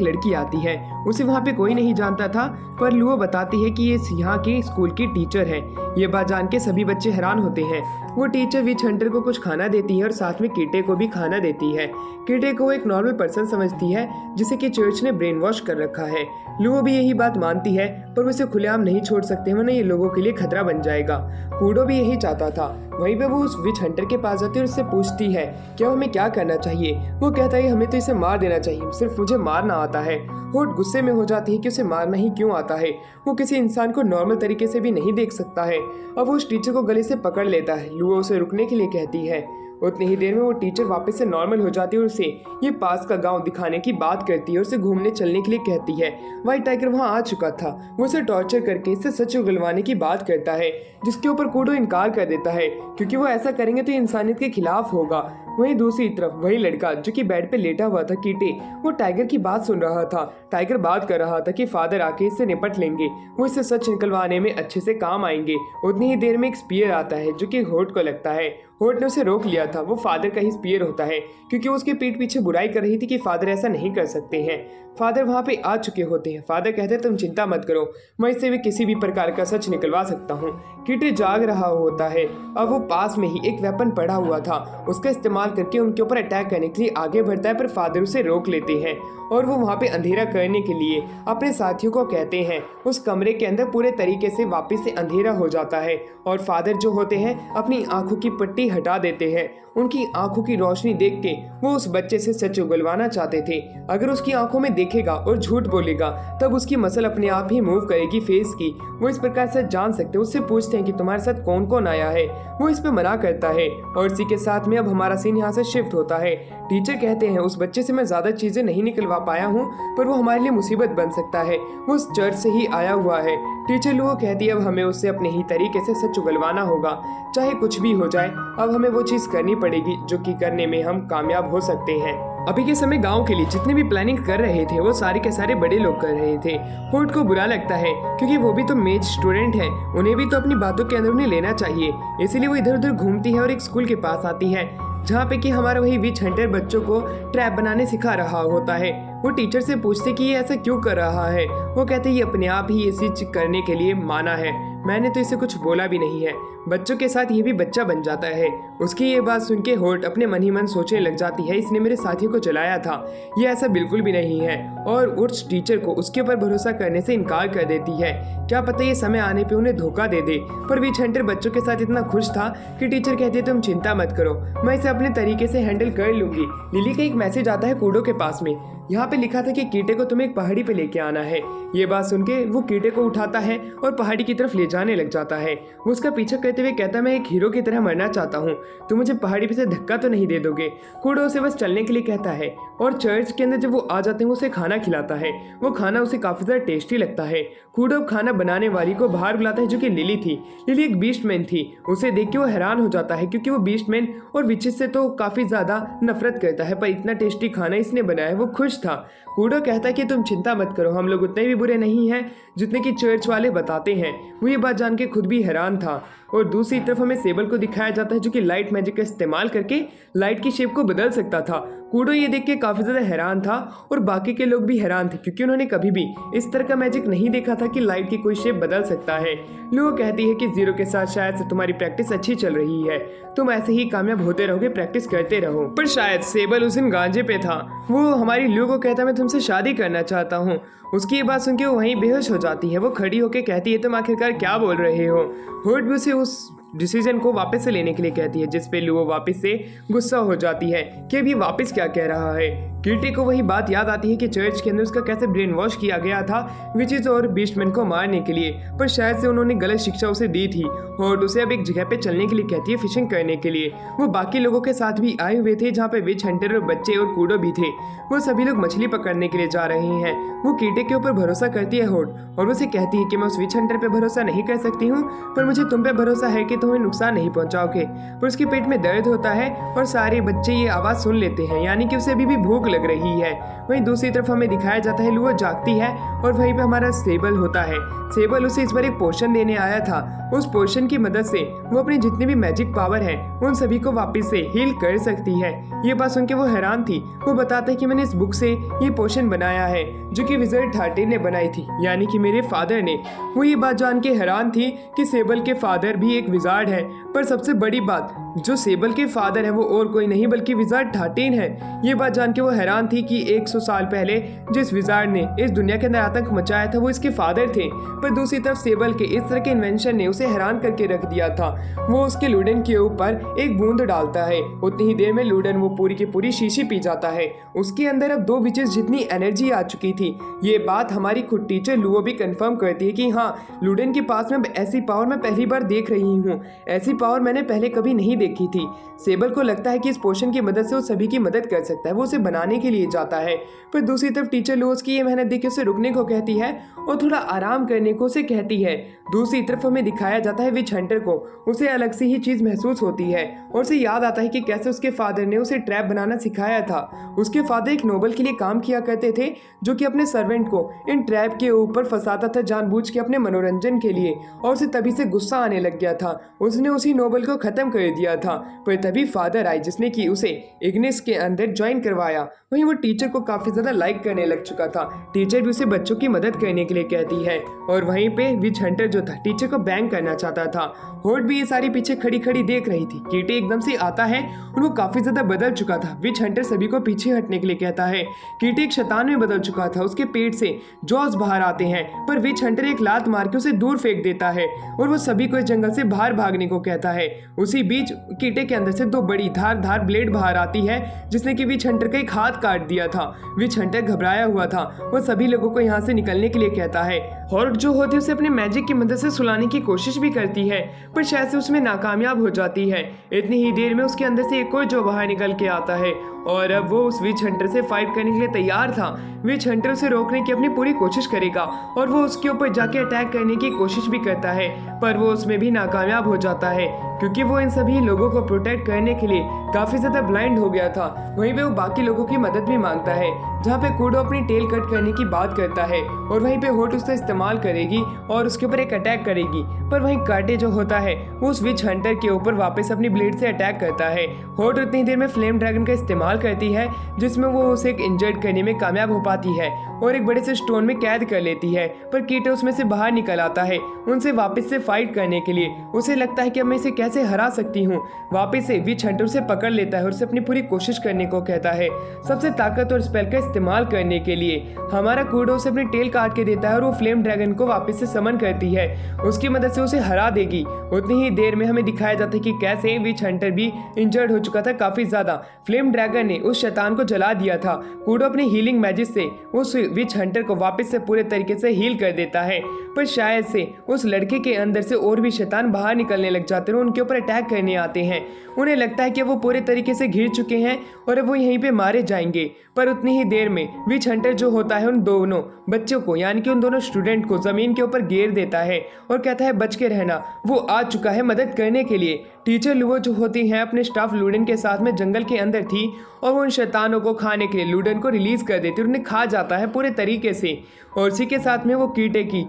[SPEAKER 1] लड़की आती है, उसे वहाँ पे कोई नहीं जानता था, पर लुओ बताती है कि ये यहाँ के स्कूल की टीचर है। ये बात जान के सभी बच्चे हैरान होते हैं। वो टीचर विच हंटर को कुछ खाना देती है और साथ में कीटे को भी खाना देती है। कीटे को एक नॉर्मल पर्सन समझती है जिसे कि चर्च ने ब्रेन वॉश कर रखा है। लुओ भी यही बात मानती है, पर वो इसे खुलेआम नहीं छोड़ सकते, वरना ये लोगों के लिए खतरा बन जाएगा। कूडो भी यही चाहता था। वहीं पे वो उस विच हंटर के पास जाती है और उससे पूछती है क्या हमें क्या करना चाहिए। वो कहता है हमें तो इसे मार देना चाहिए, सिर्फ मुझे मारना आता है। होट गुस्से में हो जाती है कि उसे मारना ही क्यों आता है, वो किसी इंसान को नॉर्मल तरीके से भी नहीं देख सकता है। अब वो उस टीचर को गले से पकड़ लेता है। लुओ उसे रुकने के लिए कहती है। उतनी ही देर में वो टीचर वापस से नॉर्मल हो जाती है और उसे ये पास का गांव दिखाने की बात करती है और उसे घूमने चलने के लिए कहती है। व्हाइट टाइगर वहां आ चुका था। वो उसे टॉर्चर करके इससे सच उगलवाने की बात करता है, जिसके ऊपर कूडो इनकार कर देता है क्योंकि वो ऐसा करेंगे तो इंसानियत के खिलाफ होगा। वहीं दूसरी तरफ वही लड़का जो कि बेड पे लेटा हुआ था कीटे, वो टाइगर की बात सुन रहा था। टाइगर बात कर रहा था कि फादर आके इससे निपट लेंगे, वो इससे सच निकलवाने में अच्छे से काम आएंगे। उतनी ही देर में एक स्पीयर आता है जो कि होट को लगता है। होट ने उसे रोक लिया था। वो फादर का ही स्पीयर होता है क्योंकि वो उसके पीठ पीछे बुराई कर रही थी कि फादर ऐसा नहीं कर सकते हैं। फादर वहाँ पे आ चुके होते हैं। फादर कहते हैं तुम चिंता मत करो, मैं इससे भी किसी भी प्रकार का सच निकलवा सकता हूँ। कीटे जाग रहा होता है। अब वो पास में ही एक वेपन पड़ा हुआ था, उसका इस्तेमाल करके उनके ऊपर अटैक करने के लिए आगे बढ़ता है, पर फादर उसे रोक लेते हैं और वो वहाँ पे अंधेरा करने के लिए अपने साथियों को कहते हैं। उस कमरे के अंदर पूरे तरीके से वापस से अंधेरा हो जाता है और फादर जो होते हैं अपनी आंखों की पट्टी हटा देते हैं। उनकी आंखों की रोशनी देख के वो उस बच्चे से सच उगलवाना चाहते थे। अगर उसकी आंखों में देखेगा और झूठ बोलेगा तब उसकी मसल अपने आप ही मूव करेगी फेस की। वो इस प्रकार से जान सकते हैं। उससे पूछते हैं कि तुम्हारे साथ कौन कौन आया है। वो इस पे मना करता है और इसी के साथ में अब हमारा सीन यहाँ से शिफ्ट होता है। टीचर कहते हैं उस बच्चे से मैं ज़्यादा चीज़ें नहीं निकलवा पाया हूँ, पर वो हमारे लिए मुसीबत बन सकता है। वो उस चर्च से ही आया हुआ है। टीचर लुओ कहती है अब हमें उससे अपने ही तरीके से सच उगलवाना होगा, चाहे कुछ भी हो जाए। अब हमें वो चीज़ करनी पड़ेगी जो कि करने में हम कामयाब हो सकते हैं। अभी के समय गांव के लिए जितने भी प्लानिंग कर रहे थे वो सारे के सारे बड़े लोग कर रहे थे। होट को बुरा लगता है क्योंकि वो भी तो मेज स्टूडेंट है, उन्हें भी तो अपनी बातों के अंदर उन्हें लेना चाहिए। इसीलिए वो इधर उधर घूमती है और एक स्कूल के पास आती है जहाँ पे कि हमारा वही विच हंटर बच्चों को ट्रैप बनाने सिखा रहा होता है। वो टीचर से पूछते कि ये ऐसा क्यों कर रहा है। वो कहते ये अपने आप ही ये चीज करने के लिए माना है। मैंने तो इसे कुछ बोला भी नहीं है। बच्चों के साथ ये भी बच्चा बन जाता है। उसकी ये बात सुन के होट अपने मन ही मन सोचने लग जाती है, इसने मेरे साथी को जलाया था, ये ऐसा बिल्कुल भी नहीं है। और उस टीचर को उसके ऊपर भरोसा करने से इनकार कर देती है। क्या पता ये समय आने पे उन्हें धोखा दे दे। पर विच हंटर बच्चों के साथ इतना खुश था कि टीचर कहती है तुम चिंता मत करो, मैं इसे अपने तरीके से हैंडल कर लूंगी। लिली का एक मैसेज आता है कूडो के पास में। यहाँ पे लिखा था कि कीटे को तुम्हें एक पहाड़ी पे लेके आना है। ये बात सुन के वो कीटे को उठाता है और पहाड़ी की तरफ ले जाने लग जाता है। वो उसका पीछा करते हुए कहता है मैं एक हीरो की तरह मरना चाहता हूँ, तुम मुझे पहाड़ी पे से धक्का तो नहीं दे दोगे। कूडो उसे बस चलने के लिए कहता है और चर्च के अंदर जब वो आ जाते हैं वो उसे खाना खिलाता है। वो खाना उसे काफी ज़्यादा टेस्टी लगता है। कूडो खाना बनाने वाली को बाहर बुलाता है जो कि लिली थी। लिली एक बीस्टमैन थी। उसे देख के वो हैरान हो जाता है क्योंकि वो बीस्टमैन और विचेस से तो काफ़ी ज़्यादा नफरत करता है, पर इतना टेस्टी खाना इसने बनाया है। वो खुश था। कूडो कहता है कि तुम चिंता मत करो, हम लोग उतने भी बुरे नहीं हैं जितने कि चर्च वाले बताते हैं। वो ये बात जान के खुद भी हैरान था। और दूसरी तरफ हमें सेबल को दिखाया जाता है जो कि लाइट मैजिक का इस्तेमाल करके लाइट की शेप को बदल सकता था। कूडो ये देख के काफ़ी ज़्यादा हैरान था और बाकी के लोग भी हैरान थे क्योंकि उन्होंने कभी भी इस तरह का मैजिक नहीं देखा था कि लाइट की कोई शेप बदल सकता है। लुओ कहती है कि जीरो के साथ शायद से तुम्हारी प्रैक्टिस अच्छी चल रही है, तुम ऐसे ही कामयाब होते रहोगे, प्रैक्टिस करते रहो। पर शायद सेबल उस दिन गांजे पे था। वो हमारी लुओ को कहता है मैं तुमसे शादी करना चाहता हूँ। उसकी ये बात सुन के वो वहीं बेहोश हो जाती है। वो खड़ी होकर कहती है तुम आखिरकार क्या बोल रहे हो। होट भी उसे उस डिसीजन को वापस से लेने के लिए कहती है, जिस पे लुओ वापस से गुस्सा हो जाती है कि अभी वापस क्या कह रहा है। कीटे को वही बात याद आती है कि चर्च के अंदर उसका कैसे ब्रेन वॉश किया गया था विचेस और बीस्टमैन को मारने के लिए, पर शायद से उन्होंने गलत शिक्षा उसे दी थी। और उसे अब एक जगह पे चलने के लिए कहती है फिशिंग करने के लिए। वो बाकी लोगों के साथ भी आए हुए थे जहाँ पे विच हंटर और बच्चे और कूडो भी थे। वो सभी लोग मछली पकड़ने के लिए जा रहे हैं। वो कीटे के ऊपर भरोसा करती है होट और उसे कहती है कि मैं उस विच हंटर पे भरोसा नहीं कर सकती हूँ, पर मुझे तुम पे भरोसा है कि तुम्हें नुकसान नहीं पहुंचाओगे। पर उसके पेट में दर्द होता है और सारे बच्चे ये आवाज़ सुन लेते हैं, यानी कि उसे अभी भी भूख लग रही है। वहीं दूसरी तरफ हमें दिखाया जाता है लुओ जागती है और वहीं पे हमारा सेबल होता है। सेबल उसे इस बार एक पोशन देने आया था। उस पोशन की मदद से वो अपनी जितनी भी मैजिक पावर है उन सभी को वापस से हील कर सकती है। ये बात सुन के वो हैरान थी। वो बताता है कि मैंने इस बुक से ये पोशन बनाया है जो कि विज़र्ड 13 ने बनाई थी, यानी कि मेरे फादर ने। वो ये बात जान के हैरान थी कि सेबल के फादर भी एक विज़ार्ड है। पर सबसे बड़ी बात, जो सेबल के फादर है वो और कोई नहीं बल्कि विज़ार्ड 13 है। ये बात जान के वो हैरान थी कि 100 साल पहले जिस विज़ार्ड ने इस दुनिया के अंदर आतंक मचाया था वो इसके फादर थे। पर दूसरी तरफ सेबल के इस तरह के इन्वेंशन ने उसे हैरान करके रख दिया था। वो उसके लूडन के ऊपर एक बूंद डालता है, उतनी ही देर में लूडन वो पूरी की पूरी शीशी पी जाता है। उसके अंदर अब 2 विचेस जितनी एनर्जी आ चुकी थी। ये बात हमारी खुद टीचर लुओ भी कंफर्म करती है कि हाँ, लूडन के पास में ऐसी पावर मैं पहली बार देख रही हूँ। ऐसी पावर मैंने पहले कभी नहीं देखी थी। सेबल को लगता है कि इस पोशन की मदद से वो सभी की मदद कर सकता है। वो उसे बनाने के लिए जाता है। पर दूसरी तरफ टीचर लुओ की ये मेहनत देख के उसे रुकने को कहती है और थोड़ा आराम करने को उसे कहती है। दूसरी तरफ हमें दिखाया जाता है विच हंटर को उसे अलग से ही चीज़ महसूस होती है और उसे याद आता है कि कैसे उसके फादर ने उसे ट्रैप बनाना सिखाया था। उसके फादर एक नोबल के लिए काम किया करते थे जो कि अपने सर्वेंट को इन ट्रैप के ऊपर फंसाता था जानबूझ के अपने मनोरंजन के लिए, और उसे तभी से गुस्सा आने लग गया था। उसने उसी नोबल को ख़त्म कर दिया था। पर तभी फादर आई जिसने कि उसे इग्निस के अंदर ज्वाइन करवाया। वहीं वो टीचर को काफ़ी ज़्यादा लाइक करने लग चुका था। टीचर भी उसे बच्चों की मदद करने के लिए कहती है और वहीं पे विच हंटर जो था टीचर को बैंग करना चाहता था। होट भी ये सारी पीछे खड़ी खड़ी देख रही थी। कीटे एकदम से आता है और वो काफ़ी ज़्यादा बदल चुका था। विच हंटर सभी को पीछे हटने के लिए कहता है। कीटे एक शैतान में बदल चुका था। उसके पेट से जॉस बाहर आते हैं, पर विच हंटर एक लात मार के उसे दूर फेंक देता है और वो सभी को इस जंगल से बाहर भागने को कहता है। उसी बीच कीटे के अंदर से 2 बड़ी धार ब्लेड बाहर आती है जिसने कि विच हंटर का एक हाथ काट दिया था। विच हंटर घबराया हुआ था। वो सभी लोगों को यहाँ से निकलने के लिए कहता है। हॉर्ट जो होती है उसे अपने मैजिक की मदद से सुलाने की कोशिश भी करती है, पर शायद से उसमें नाकामयाब हो जाती है। इतनी ही देर में उसके अंदर से एक और जो बाहर निकल के आता है और अब वो उस विच हंटर से फाइट करने के लिए तैयार था। विच हंटर उसे रोकने की अपनी पूरी कोशिश करेगा और वो उसके ऊपर जाके अटैक करने की कोशिश भी करता है, पर वो उसमें भी नाकामयाब हो जाता है क्योंकि वो इन सभी लोगों को प्रोटेक्ट करने के लिए काफ़ी ज़्यादा ब्लाइंड हो गया था। वहीं पे वो बाकी लोगों की मदद भी मांगता है, जहाँ पे कूडो अपनी टेल कट करने की बात करता है और वहीं पे होट उसका इस्तेमाल इस्तेमाल करेगी और उसके ऊपर एक अटैक करेगी। पर वहीं काटे जो होता है वो उस विच हंटर के ऊपर वापस अपनी ब्लेड से अटैक करता है। होट उतनी देर में फ्लेम ड्रैगन का इस्तेमाल करती है जिसमें वो उसे इंजर्ड करने में कामयाब हो पाती है और एक बड़े से स्टोन में कैद कर लेती है। पर कीटो उसमें से बाहर निकल आता है उनसे वापस से फाइट करने के लिए। उसे लगता है कि अब मैं इसे कैसे हरा सकती हूँ। वापस से विच हंटर उसे पकड़ लेता है और उसे अपनी पूरी कोशिश करने को कहता है सबसे ताकतवर स्पेल का इस्तेमाल करने के लिए। हमारा कूडो उसे अपनी टेल काट के देता है और वो फ्लेम ड्रैगन को वापस से समन करती है। उसकी मदद से उसे हरा देगी। उतनी ही देर में हमें दिखाया जाता है कि कैसे विच हंटर भी इंजर्ड हो चुका था काफी ज्यादा। फ्लेम ड्रैगन ने उस शैतान को जला दिया था। कूडो अपनी हीलिंग मैजिक से उस विच हंटर को वापस से पूरे तरीके से हील कर देता है। पर शायद से उस लड़के के अंदर से और भी शैतान बाहर निकलने लग जाते हैं और उनके ऊपर अटैक करने आते हैं। उन्हें लगता है कि वो पूरे तरीके से घिर चुके हैं और अब वो यहीं पे मारे जाएंगे। पर उतनी ही देर में विच हंटर जो होता है उन दोनों बच्चों को यानी कि उन दोनों स्टूडेंट को जमीन के ऊपर घेर देता है और कहता है बच के रहना। वो आ चुका है मदद करने के लिए। टीचर लुओ जो होती हैं अपने स्टाफ लूडेन के साथ में जंगल के अंदर थी और वो उन शैतानों को खाने के लिए लूडेन को रिलीज कर देती है। उन्हें खा जाता है पूरे तरीके से और इसी के साथ में वो कीटे की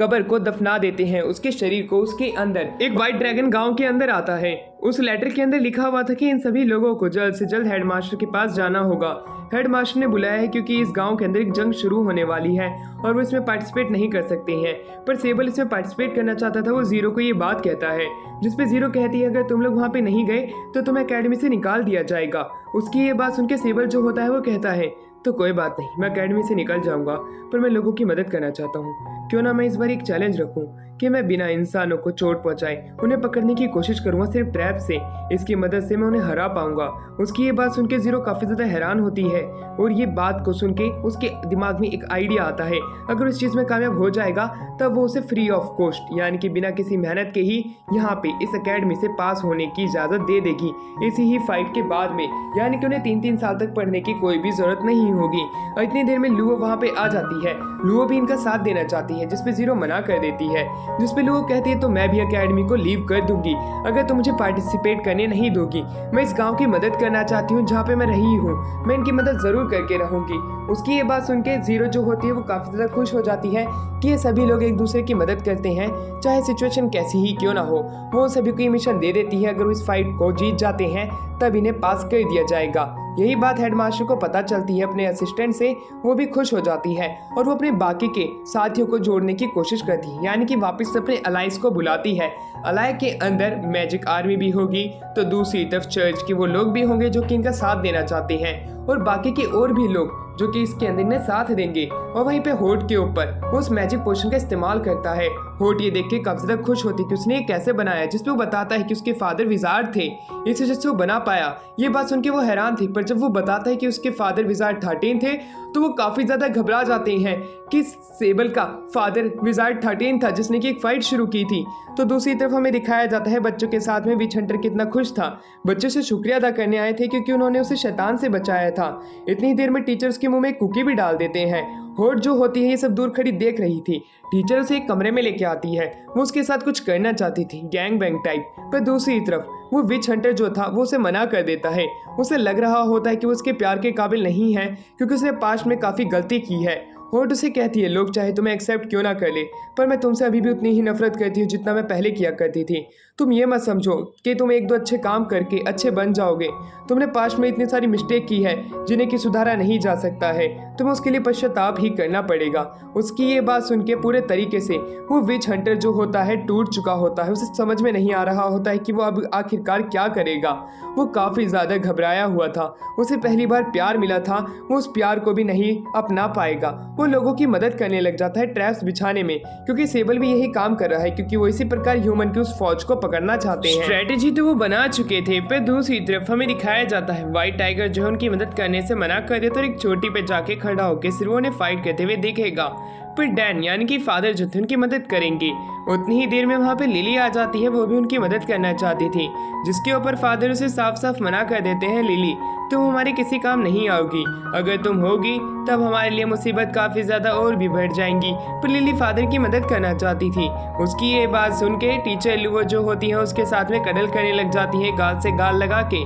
[SPEAKER 1] कब्र को दफना देते हैं उसके शरीर को। उसके अंदर एक व्हाइट ड्रैगन गांव के अंदर आता है। उस लेटर के अंदर लिखा हुआ था कि इन सभी लोगों को जल्द से जल्द हेडमास्टर के पास जाना होगा। हेडमास्टर ने बुलाया है क्योंकि इस गांव के अंदर एक जंग शुरू होने वाली है और वो इसमें पार्टिसिपेट नहीं कर सकते हैं। पर सेबल इसमें पार्टिसिपेट करना चाहता था। वो जीरो को ये बात कहता है जिसपे जीरो कहती है अगर तुम लोग वहाँ पे नहीं गए तो तुम्हें अकेडमी से निकाल दिया जाएगा। उसकी ये बात सुन के सेबल जो होता है वो कहता है तो कोई बात नहीं, मैं अकेडमी से निकल जाऊंगा पर मैं लोगों की मदद करना चाहता हूँ। क्यों ना मैं इस बार एक चैलेंज रखूं कि मैं बिना इंसानों को चोट पहुंचाए उन्हें पकड़ने की कोशिश करूंगा सिर्फ ट्रैप से। इसकी मदद से मैं उन्हें हरा पाऊंगा। उसकी ये बात सुन के जीरो काफी ज्यादा हैरान होती है और ये बात को सुन के उसके दिमाग में एक आइडिया आता है अगर उस चीज में कामयाब हो जाएगा तब वो उसे फ्री ऑफ कॉस्ट यानी कि बिना किसी मेहनत के ही यहाँ पे इस अकेडमी से पास होने की इजाजत दे देगी। इसी ही फाइट के बाद में यानी कि उन्हें 3-3 साल तक पढ़ने की कोई भी जरूरत नहीं होगी। और इतनी देर में लुओ वहाँ पे आ जाती है। लुओ भी इनका साथ देना चाहती है जिसपे जीरो मना कर देती है। जिसपे लुओ कहती है तो मैं भी अकेडमी को लीव कर दूंगी अगर तुम मुझे पार्टिसिपेट करने नहीं दोगी। मैं इस गांव की मदद करना चाहती हूँ जहाँ पे मैं रही हूँ, मैं इनकी मदद जरूर करके रहूंगी। उसकी ये बात सुन के जीरो जो होती है वो काफी ज्यादा खुश हो जाती है कि ये सभी लोग एक दूसरे की मदद करते हैं चाहे सिचुएशन कैसी ही क्यों ना हो। वो सभी को ये मिशन दे देती है अगर वो इस फाइट को जीत जाते हैं तब इन्हें पास कर दिया जाएगा। यही बात हेडमास्टर को पता चलती है अपने असिस्टेंट से। वो भी खुश हो जाती है और वो अपने बाकी के साथियों को जोड़ने की कोशिश करती है यानी कि वापस अपने अलाइस को बुलाती है। अलाय के अंदर मैजिक आर्मी भी होगी तो दूसरी तरफ चर्च के वो लोग भी होंगे जो कि इनका साथ देना चाहते हैं और बाकी के और भी लोग जो कि इसके अंदर इन्हें साथ देंगे। और वहीं पे होट के ऊपर वो उस मैजिक पोशन का इस्तेमाल करता है। होट ये देख के काफी ज्यादा खुश होती है कि उसने ये कैसे बनाया जिसपे वो बताता है कि उसके फादर विजार्ड थे इस वजह से वो बना पाया। ये बात सुन के वो हैरान थी पर जब वो बताता है कि उसके फादर विजार्ड 13 थे तो वो काफी ज्यादा घबरा जाते हैं कि सेबल का फादर विजार्ड 13 था जिसने की एक फाइट शुरू की थी। तो दूसरी तरफ हमें दिखाया जाता है बच्चों के साथ में विच हंटर कितना खुश था। बच्चों से शुक्रिया अदा करने आए थे क्योंकि उन्होंने उसे शैतान से बचाया था। इतनी देर में टीचर उसके मुंह में एक कुकी भी डाल देते हैं। होट जो होती है ये सब दूर खड़ी देख रही थी। टीचर उसे एक कमरे में लेके आती है। वो उसके साथ कुछ करना चाहती थी गैंग बैंग टाइप। पर दूसरी तरफ वो विच हंटर जो था वो उसे मना कर देता है। उसे लग रहा होता है कि वो उसके प्यार के काबिल नहीं है क्योंकि उसने पास्ट में काफी गलती की है। होट उसे कहती है लोग चाहे तुम्हें एक्सेप्ट क्यों ना कर ले पर मैं तुमसे अभी भी उतनी ही नफरत करती हूँ जितना मैं पहले किया करती थी। तुम ये मत समझो कि तुम 1-2 अच्छे काम करके अच्छे बन जाओगे। तुमने पास्ट में इतनी सारी मिस्टेक की है जिन्हें कि सुधारा नहीं जा सकता है। तुम्हें उसके लिए पश्चाताप ही करना पड़ेगा। उसकी ये बात सुन के पूरे तरीके से वो विच हंटर जो होता है टूट चुका होता है। उसे समझ में नहीं आ रहा होता है कि वो अब आखिरकार क्या करेगा। वो काफ़ी ज़्यादा घबराया हुआ था। उसे पहली बार प्यार मिला था, वो उस प्यार को भी नहीं अपना पाएगा। वो लोगों की मदद करने लग जाता है ट्रैप्स बिछाने में क्योंकि सेबल भी यही काम कर रहा है क्योंकि वो इसी प्रकार ह्यूमन की उस फौज को पकड़ना चाहते हैं। स्ट्रेटेजी तो वो बना चुके थे पर दूसरी तरफ हमें दिखाया जाता है व्हाइट टाइगर जो है उनकी मदद करने से मना कर दे तो एक चोटी पे जाके खड़ा होकर सिर्फ उन्हें फाइट करते हुए देखेगा। फिर डैन यानी कि फादर जो थे उनकी मदद करेंगे। उतनी ही देर में वहाँ पे लिली आ जाती है। वो भी उनकी मदद करना चाहती थी जिसके ऊपर फादर उसे साफ साफ मना कर देते हैं लिली तुम हमारे किसी काम नहीं आओगी। अगर तुम होगी तब हमारे लिए मुसीबत काफ़ी ज़्यादा और भी बढ़ जाएंगी। पर लिली फादर की मदद करना चाहती थी। उसकी ये बात सुन के टीचर लुओ जो होती है उसके साथ में कडल करने लग जाती है गाल से गाल लगा के।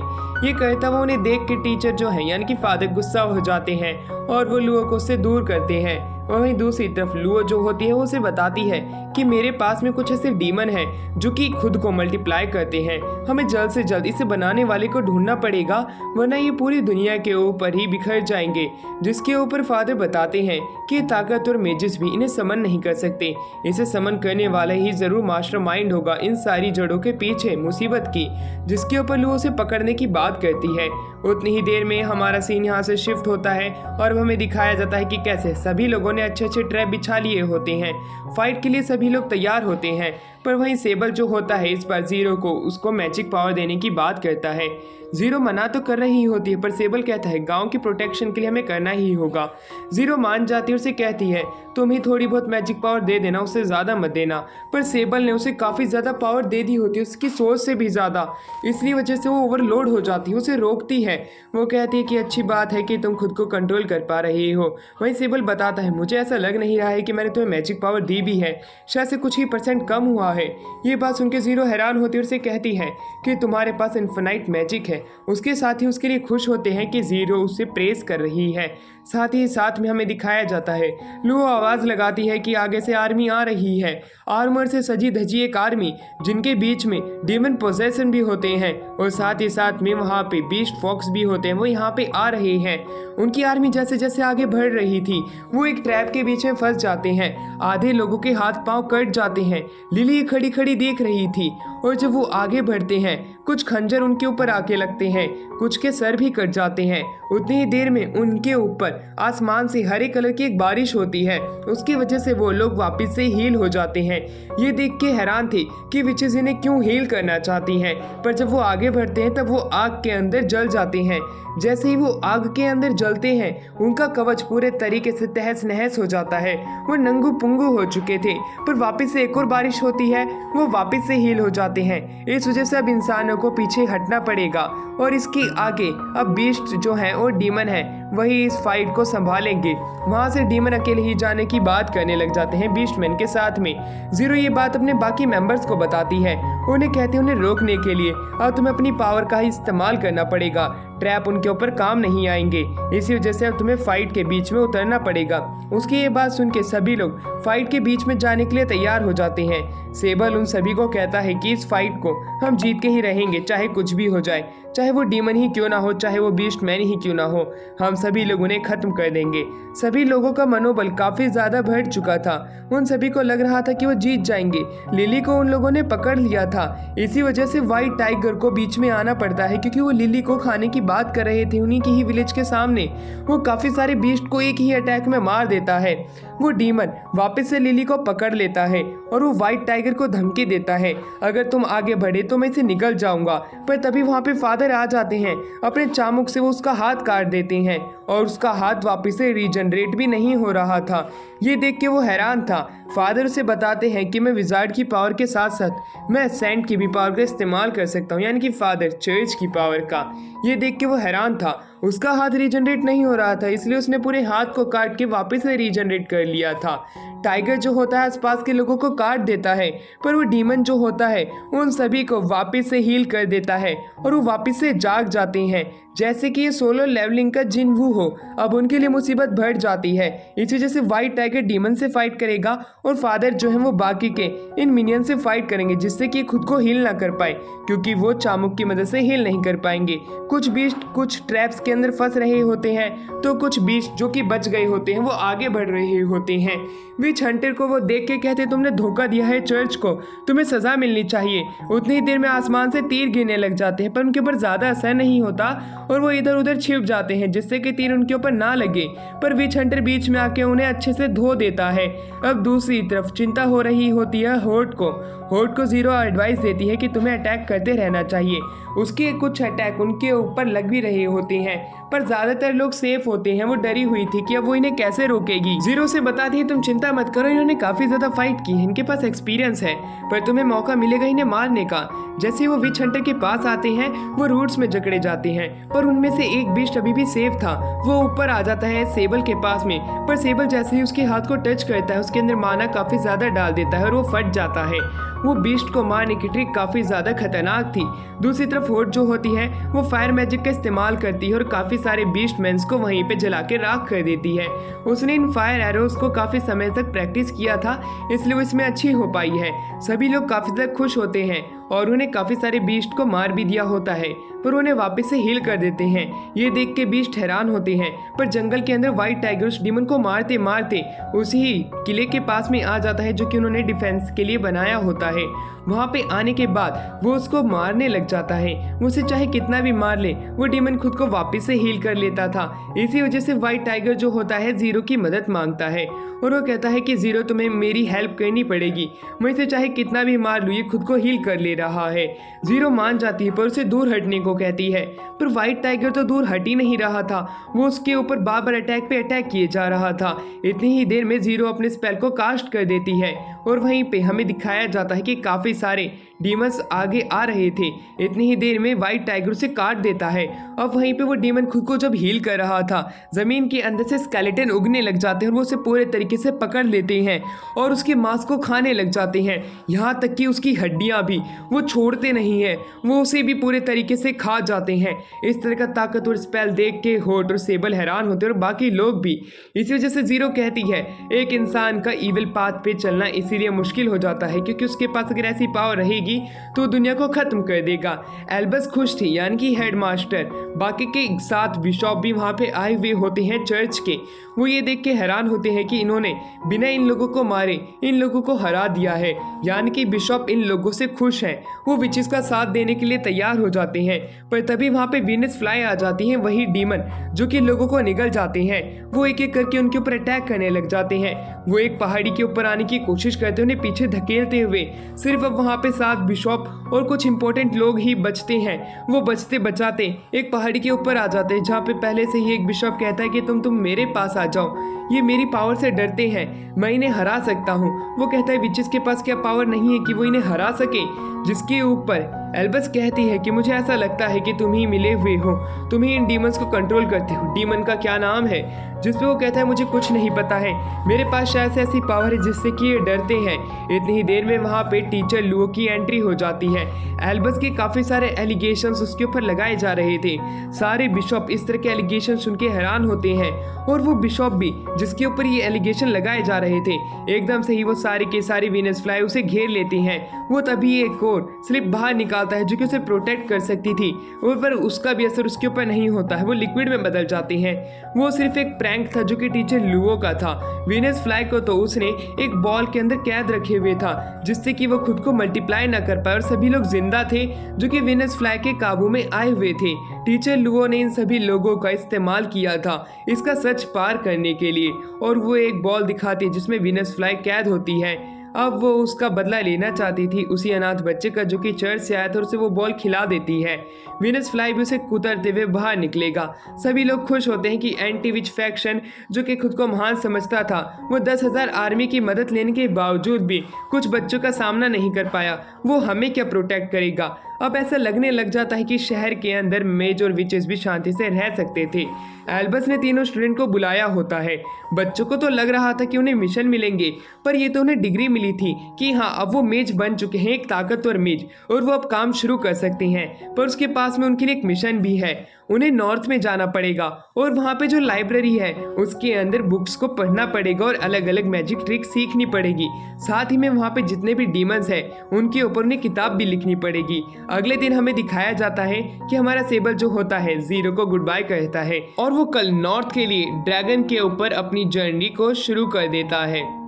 [SPEAKER 1] ये कहता हुआ उन्हें देख के टीचर जो है यानी कि फादर गुस्सा हो जाते हैं और वो लुओ को उससे दूर करते हैं। और वहीं दूसरी तरफ लुओ जो होती है वो उसे बताती है कि मेरे पास में कुछ ऐसे डीमन हैं जो कि खुद को मल्टीप्लाई करते हैं, हमें जल्द से जल्द इसे बनाने वाले को ढूंढना पड़ेगा वरना ये पूरी दुनिया के ऊपर ही बिखर जाएंगे। जिसके ऊपर फादर बताते हैं कि ताकतवर मेजिस भी इन्हें समन नहीं कर सकते, इसे समन करने वाला ही जरूर मास्टरमाइंड होगा इन सारी जड़ों के पीछे मुसीबत की। जिसके ऊपर लुओ से पकड़ने की बात करती है। उतनी ही देर में हमारा सीन यहाँ से शिफ्ट होता है और अब हमें दिखाया जाता है कि कैसे सभी लोगों ने अच्छे अच्छे ट्रैप बिछा लिए होते हैं। फाइट के लिए सभी लोग तैयार होते हैं, पर वहीं सेबल जो होता है इस बार जीरो को उसको मैजिक पावर देने की बात करता है। जीरो मना तो कर रही होती है पर सेबल कहता है गांव की प्रोटेक्शन के लिए हमें करना ही होगा। जीरो मान जाती है और उसे कहती है तुम ही थोड़ी बहुत मैजिक पावर दे देना, उससे ज़्यादा मत देना। पर सेबल ने उसे काफ़ी ज़्यादा पावर दे दी होती है, उसकी सोच से भी ज़्यादा, इसलिए वजह से वो ओवरलोड हो जाती है, उसे रोकती है। वो कहती है कि अच्छी बात है कि तुम खुद को कंट्रोल कर पा रही हो। वहीं सेबल बताता है मुझे ऐसा लग नहीं रहा है कि मैंने तुम्हें मैजिक पावर दी भी है, शायद से कुछ ही % कम हुआ है। ये बात सुनकर जीरो हैरान होती है और उसे कहती है कि तुम्हारे पास इन्फिनाइट मैजिक है। उसके साथ ही उसके लिए खुश होते हैं कि जीरो उससे प्रेस कर रही है। साथ ही साथ में हमें दिखाया जाता है लुओ आवाज़ लगाती है कि आगे से आर्मी आ रही है, आर्मर से सजी धजी एक आर्मी जिनके बीच में डीमन पोजेशन भी होते हैं और साथ ही साथ में वहाँ पे बीस्ट फॉक्स भी होते हैं, वो यहाँ पे आ रहे हैं। उनकी आर्मी जैसे जैसे आगे बढ़ रही थी वो एक ट्रैप के बीच में फंस जाते हैं, आधे लोगों के हाथ पांव कट जाते हैं। लिली खड़ी खड़ी देख रही थी और जब वो आगे बढ़ते हैं कुछ खंजर उनके ऊपर आके लगते हैं, कुछ के सर भी कट जाते हैं। उतनी ही देर में उनके ऊपर आसमान से हरे कलर की एक बारिश होती है, उसकी वजह से वो लोग वापस से हील हो जाते हैं। ये देख के हैरान थे कि विचेस इन्हें क्यों हील करना चाहती हैं, पर जब वो आगे बढ़ते हैं तब वो आग के अंदर जल जाते हैं। जैसे ही वो आग के अंदर जलते हैं उनका कवच पूरे तरीके से तहस नहस हो जाता है, वो नंगू पुंगू हो चुके थे। पर वापस से एक और बारिश होती है, वो वापस से हील हो जाते हैं। इस वजह से अब इंसानों को पीछे हटना पड़ेगा और इसके आगे अब बीस्ट जो है और डीमन है वही इस फाइट को संभालेंगे। वहाँ से डीमन अकेले ही जाने की बात करने लग जाते हैं बीस्टमैन के साथ में। जीरो ये बात अपने बाकी मेंबर्स को बताती है, उन्हें कहती है उन्हें रोकने के लिए अब तुम्हें अपनी पावर का ही इस्तेमाल करना पड़ेगा, ट्रैप उनके ऊपर काम नहीं आएंगे, इसी वजह से अब तुम्हें फाइट के बीच में उतरना पड़ेगा। उसकी ये बात सुन के सभी लोग फाइट के बीच में जाने के लिए तैयार हो जाते हैं। सेबल उन सभी को कहता है कि इस फाइट को हम जीत के ही रहेंगे, चाहे कुछ भी हो जाए, चाहे वो डीमन ही क्यों ना हो, चाहे वो बीस्टमैन ही क्यों ना हो, हम सभी लोग उन्हें खत्म कर देंगे। सभी लोगों का मनोबल काफी ज्यादा बढ़ चुका था, उन सभी को लग रहा था कि वो जीत जाएंगे। लिली को उन लोगों ने पकड़ लिया था, इसी वजह से व्हाइट टाइगर को बीच में आना पड़ता है क्योंकि वो लिली को खाने की बात कर रहे थे उन्हीं की ही विलेज के सामने। वो काफी सारे बीस्ट को एक ही अटैक में मार देता है। वो डीमन वापस से लिली को पकड़ लेता है और वो व्हाइट टाइगर को धमकी देता है अगर तुम आगे बढ़े तो मैं इसे निकल जाऊंगा। पर तभी वहाँ पे फादर आ जाते हैं, अपने चामुक से वो उसका हाथ काट देते हैं और उसका हाथ वापस से रीजनरेट भी नहीं हो रहा था। ये देख के वो हैरान था। फादर उसे बताते हैं कि मैं विजार्ड की पावर के साथ साथ मैं सेंट की भी पावर का इस्तेमाल कर सकता हूँ, यानी कि फादर चर्च की पावर का। ये देख के वो हैरान था, उसका हाथ रीजनरेट नहीं हो रहा था, इसलिए उसने पूरे हाथ को काट के वापस से रीजनरेट कर लिया था। टाइगर जो होता है आसपास के लोगों को काट देता है, पर वो डीमन जो होता है उन सभी को वापस से हील कर देता है और वो वापस से जाग जाते हैं, जैसे कि ये सोलो लेवलिंग का जिनवू हो। अब उनके लिए मुसीबत बढ़ जाती है, इस वजह से व्हाइट टाइगर डीमन से फाइट करेगा और फादर जो है वो बाकी के इन मिनियन से फाइट करेंगे, जिससे कि खुद को हील ना कर पाए, क्योंकि वो चामुक की मदद से हील नहीं कर पाएंगे। कुछ बीस्ट कुछ ट्रैप्स के अंदर फंस रहे होते हैं, तो कुछ बीस्ट जो कि बच गए होते हैं वो आगे बढ़ रहे होते हैं। विच हंटर को वो देख के कहते तुमने धोखा दिया है चर्च को, तुम्हें सजा मिलनी चाहिए। उतनी ही देर में आसमान से तीर गिरने लग जाते हैं, पर उनके ऊपर ज्यादा असर नहीं होता और वो इधर उधर छिप जाते हैं, जिससे कि तीर उनके ऊपर ना लगे। पर विच हंटर बीच में आके उन्हें अच्छे से धो देता है। अब दूसरी तरफ चिंता हो रही होती है होर्ड को जीरो एडवाइस देती है कि तुम्हें अटैक करते रहना चाहिए। उसके कुछ अटैक उनके ऊपर लग भी रहे होते हैं, पर ज्यादातर लोग सेफ होते हैं। वो डरी हुई थी कि अब वो इन्हें कैसे रोकेगी। जीरो से बताती है तुम चिंता मत करो, इन्होंने काफी ज्यादा फाइट की है, इनके पास एक्सपीरियंस है, पर तुम्हें मौका मिलेगा इन्हें मारने का। जैसे वो विच हंटर के पास आते हैं वो रूट्स में जकड़े जाते हैं, पर उनमें से एक बीस्ट अभी भी सेफ था। वो ऊपर आ जाता है सेबल के पास में, पर सेबल जैसे ही उसके हाथ को टच करता है उसके अंदर माना काफी ज्यादा डाल देता है और वो फट जाता है। वो बीस्ट को मारने की ट्रिक काफी ज्यादा खतरनाक थी। दूसरी तरफ होट जो होती है वो फायर मैजिक का इस्तेमाल करती है और काफी सारे बीस्ट मैंस को वहीं पे जला के राख कर देती है। उसने इन फायर एरोज को काफी समय तक प्रैक्टिस किया था, इसलिए वो इसमें अच्छी हो पाई है। सभी लोग काफी ज्यादा खुश होते हैं और उन्हें काफी सारे बीस्ट को मार भी दिया होता है, पर उन्हें वापस से हील कर देते हैं। ये देख के बीस्ट हैरान होते हैं, पर जंगल के अंदर व्हाइट टाइगर उस डीमन को मारते मारते उसी किले के पास में आ जाता है जो कि उन्होंने डिफेंस के लिए बनाया होता है। वहाँ पे आने के बाद वो उसको मारने लग जाता है। वो उसे चाहे कितना भी मार ले, वो डीमन खुद को वापस से हील कर लेता था। इसी वजह से व्हाइट टाइगर जो होता है जीरो की मदद मांगता है और वो कहता है कि जीरो तुम्हें मेरी हेल्प करनी पड़ेगी, मैं इसे चाहे कितना भी मार लूँ ये खुद को हील कर ले रहा है। जीरो मान जाती है पर उसे दूर हटने को कहती है, पर व्हाइट टाइगर तो दूर हट ही नहीं रहा था। वो उसके ऊपर बार बार अटैक पे अटैक किए जा रहा था। इतनी ही देर में जीरो अपने स्पेल को कास्ट कर देती है और वहीं पे हमें दिखाया जाता है कि काफी सारे डीमंस आगे आ रहे थे। इतनी ही देर में व्हाइट टाइगर उसे काट देता है। अब वहीं पे वो डीमन खुद को जब हील कर रहा था, जमीन के अंदर से स्केलेटन उगने लग जाते हैं और वो उसे पूरे तरीके से पकड़ लेते हैं और उसके मांस को खाने लग जाते हैं। यहाँ तक कि उसकी हड्डियाँ भी वो छोड़ते नहीं है, वो उसे भी पूरे तरीके से खा जाते हैं। इस तरह का ताकतवर स्पेल देख के होट और सेबल हैरान होते हैं और बाकी लोग भी। इसी वजह से जीरो कहती है एक इंसान का ईविल पाथ पे चलना इसीलिए मुश्किल हो जाता है क्योंकि उसके पास अगर ऐसी पावर रहेगी तो दुनिया को खत्म कर देगा। एल्बस खुश थी, यानी कि हेडमास्टर। बाकी के साथ बिशॉप भी वहाँ पे आए हुए होते हैं चर्च के। वो ये देख के हैरान होते हैं कि इन्होंने बिना इन लोगों को मारे इन लोगों को हरा दिया है, यानी कि बिशॉप इन लोगों से खुश हैं। वो विचेस का साथ देने के लिए तैयार हो जाते हैं, पर तभी वहाँ पे वीनस फ्लाई आ जाती हैं, वही डीमन जो कि लोगों को निगल जाते हैं। वो एक एक करके उनके ऊपर अटैक करने लग जाते हैं। वो एक पहाड़ी के ऊपर आने की कोशिश करते हैं, उन्हें पीछे धकेलते हुए। सिर्फ अब वहाँ पे साथ बिशॉप और कुछ इंपॉर्टेंट लोग ही बचते हैं। वो बचते बचाते एक पहाड़ी के ऊपर आ जाते हैं जहाँ पे पहले से ही एक बिशॉप कहता है कि तुम मेरे पास आ जाओ, ये मेरी पावर से डरते हैं, मैं इन्हें हरा सकता हूँ। वो कहता है विचेस के पास क्या पावर नहीं है कि वो इन्हें हरा सके, जिसके ऊपर एल्बस कहती है कि मुझे ऐसा लगता है कि तुम ही मिले हुए हो, तुम ही इन डीमंस को कंट्रोल करते हो। डीमन का क्या नाम है? जिस पे वो कहता है मुझे कुछ नहीं पता है, मेरे पास शायद से ऐसी पावर है जिससे कि ये डरते हैं। इतनी ही देर में वहाँ पे टीचर लुओ की एंट्री हो जाती है। एल्बस के काफ़ी सारे एलिगेशंस उसके ऊपर लगाए जा रहे थे। सारे बिशॉप इस तरह के एलिगेशन सुन के हैरान होते हैं और वो बिशॉप भी जिसके ऊपर ये एलिगेशन लगाए जा रहे थे, एकदम से ही वो सारे के सारे वीनस फ्लाई उसे घेर लेती हैं। वो तभी एक और स्लिप बाहर निकालता है जो कि उसे प्रोटेक्ट कर सकती थी, और पर उसका भी असर उसके ऊपर नहीं होता है, वो लिक्विड में बदल जाते हैं। वो सिर्फ एक प्रैंक था जो कि टीचर लुओ का था। वीनस फ्लाई को तो उसने एक बॉल के अंदर कैद रखे हुए था जिससे कि वो खुद को मल्टीप्लाई ना कर पाए, और सभी लोग जिंदा थे जो कि वीनस फ्लाई के काबू में आए हुए थे। टीचर लुओ ने इन सभी लोगों का इस्तेमाल किया था इसका सच पार करने के लिए, और वो एक बॉल दिखाती है जिसमें वीनस फ्लाई कैद होती है। अब वो उसका बदला लेना चाहती थी उसी अनाथ बच्चे का जो कि चर्च से आया था, और उसे वो बॉल खिला देती है। वीनस फ्लाई भी उसे कुतरते हुए बाहर निकलेगा। सभी लोग खुश होते हैं कि एंटी विच फैक्शन जो कि खुद को महान समझता था, वो 10,000 आर्मी की मदद लेने के बावजूद भी कुछ बच्चों का सामना नहीं कर पाया। वो हमें क्या प्रोटेक्ट करेगा? अब ऐसा लगने लग जाता है कि शहर के अंदर मेज और विचेस भी शांति से रह सकते थे। एल्बस ने तीनों स्टूडेंट को बुलाया होता है। बच्चों को तो लग रहा था कि उन्हें मिशन मिलेंगे, पर ये तो उन्हें डिग्री मिली थी कि हाँ अब वो मेज बन चुके हैं, एक ताकतवर मेज, और वो अब काम शुरू कर सकते हैं। पर उसके पास में उनके लिए एक मिशन भी है। उन्हें नॉर्थ में जाना पड़ेगा और वहाँ पे जो लाइब्रेरी है उसके अंदर बुक्स को पढ़ना पड़ेगा और अलग अलग मैजिक ट्रिक सीखनी पड़ेगी। साथ ही में वहाँ पे जितने भी डीमंस हैं उनके ऊपर उन्हें किताब भी लिखनी पड़ेगी। अगले दिन हमें दिखाया जाता है कि हमारा सेबल जो होता है जीरो को गुड बाय कहता है और वो कल नॉर्थ के लिए ड्रैगन के ऊपर अपनी जर्नी को शुरू कर देता है।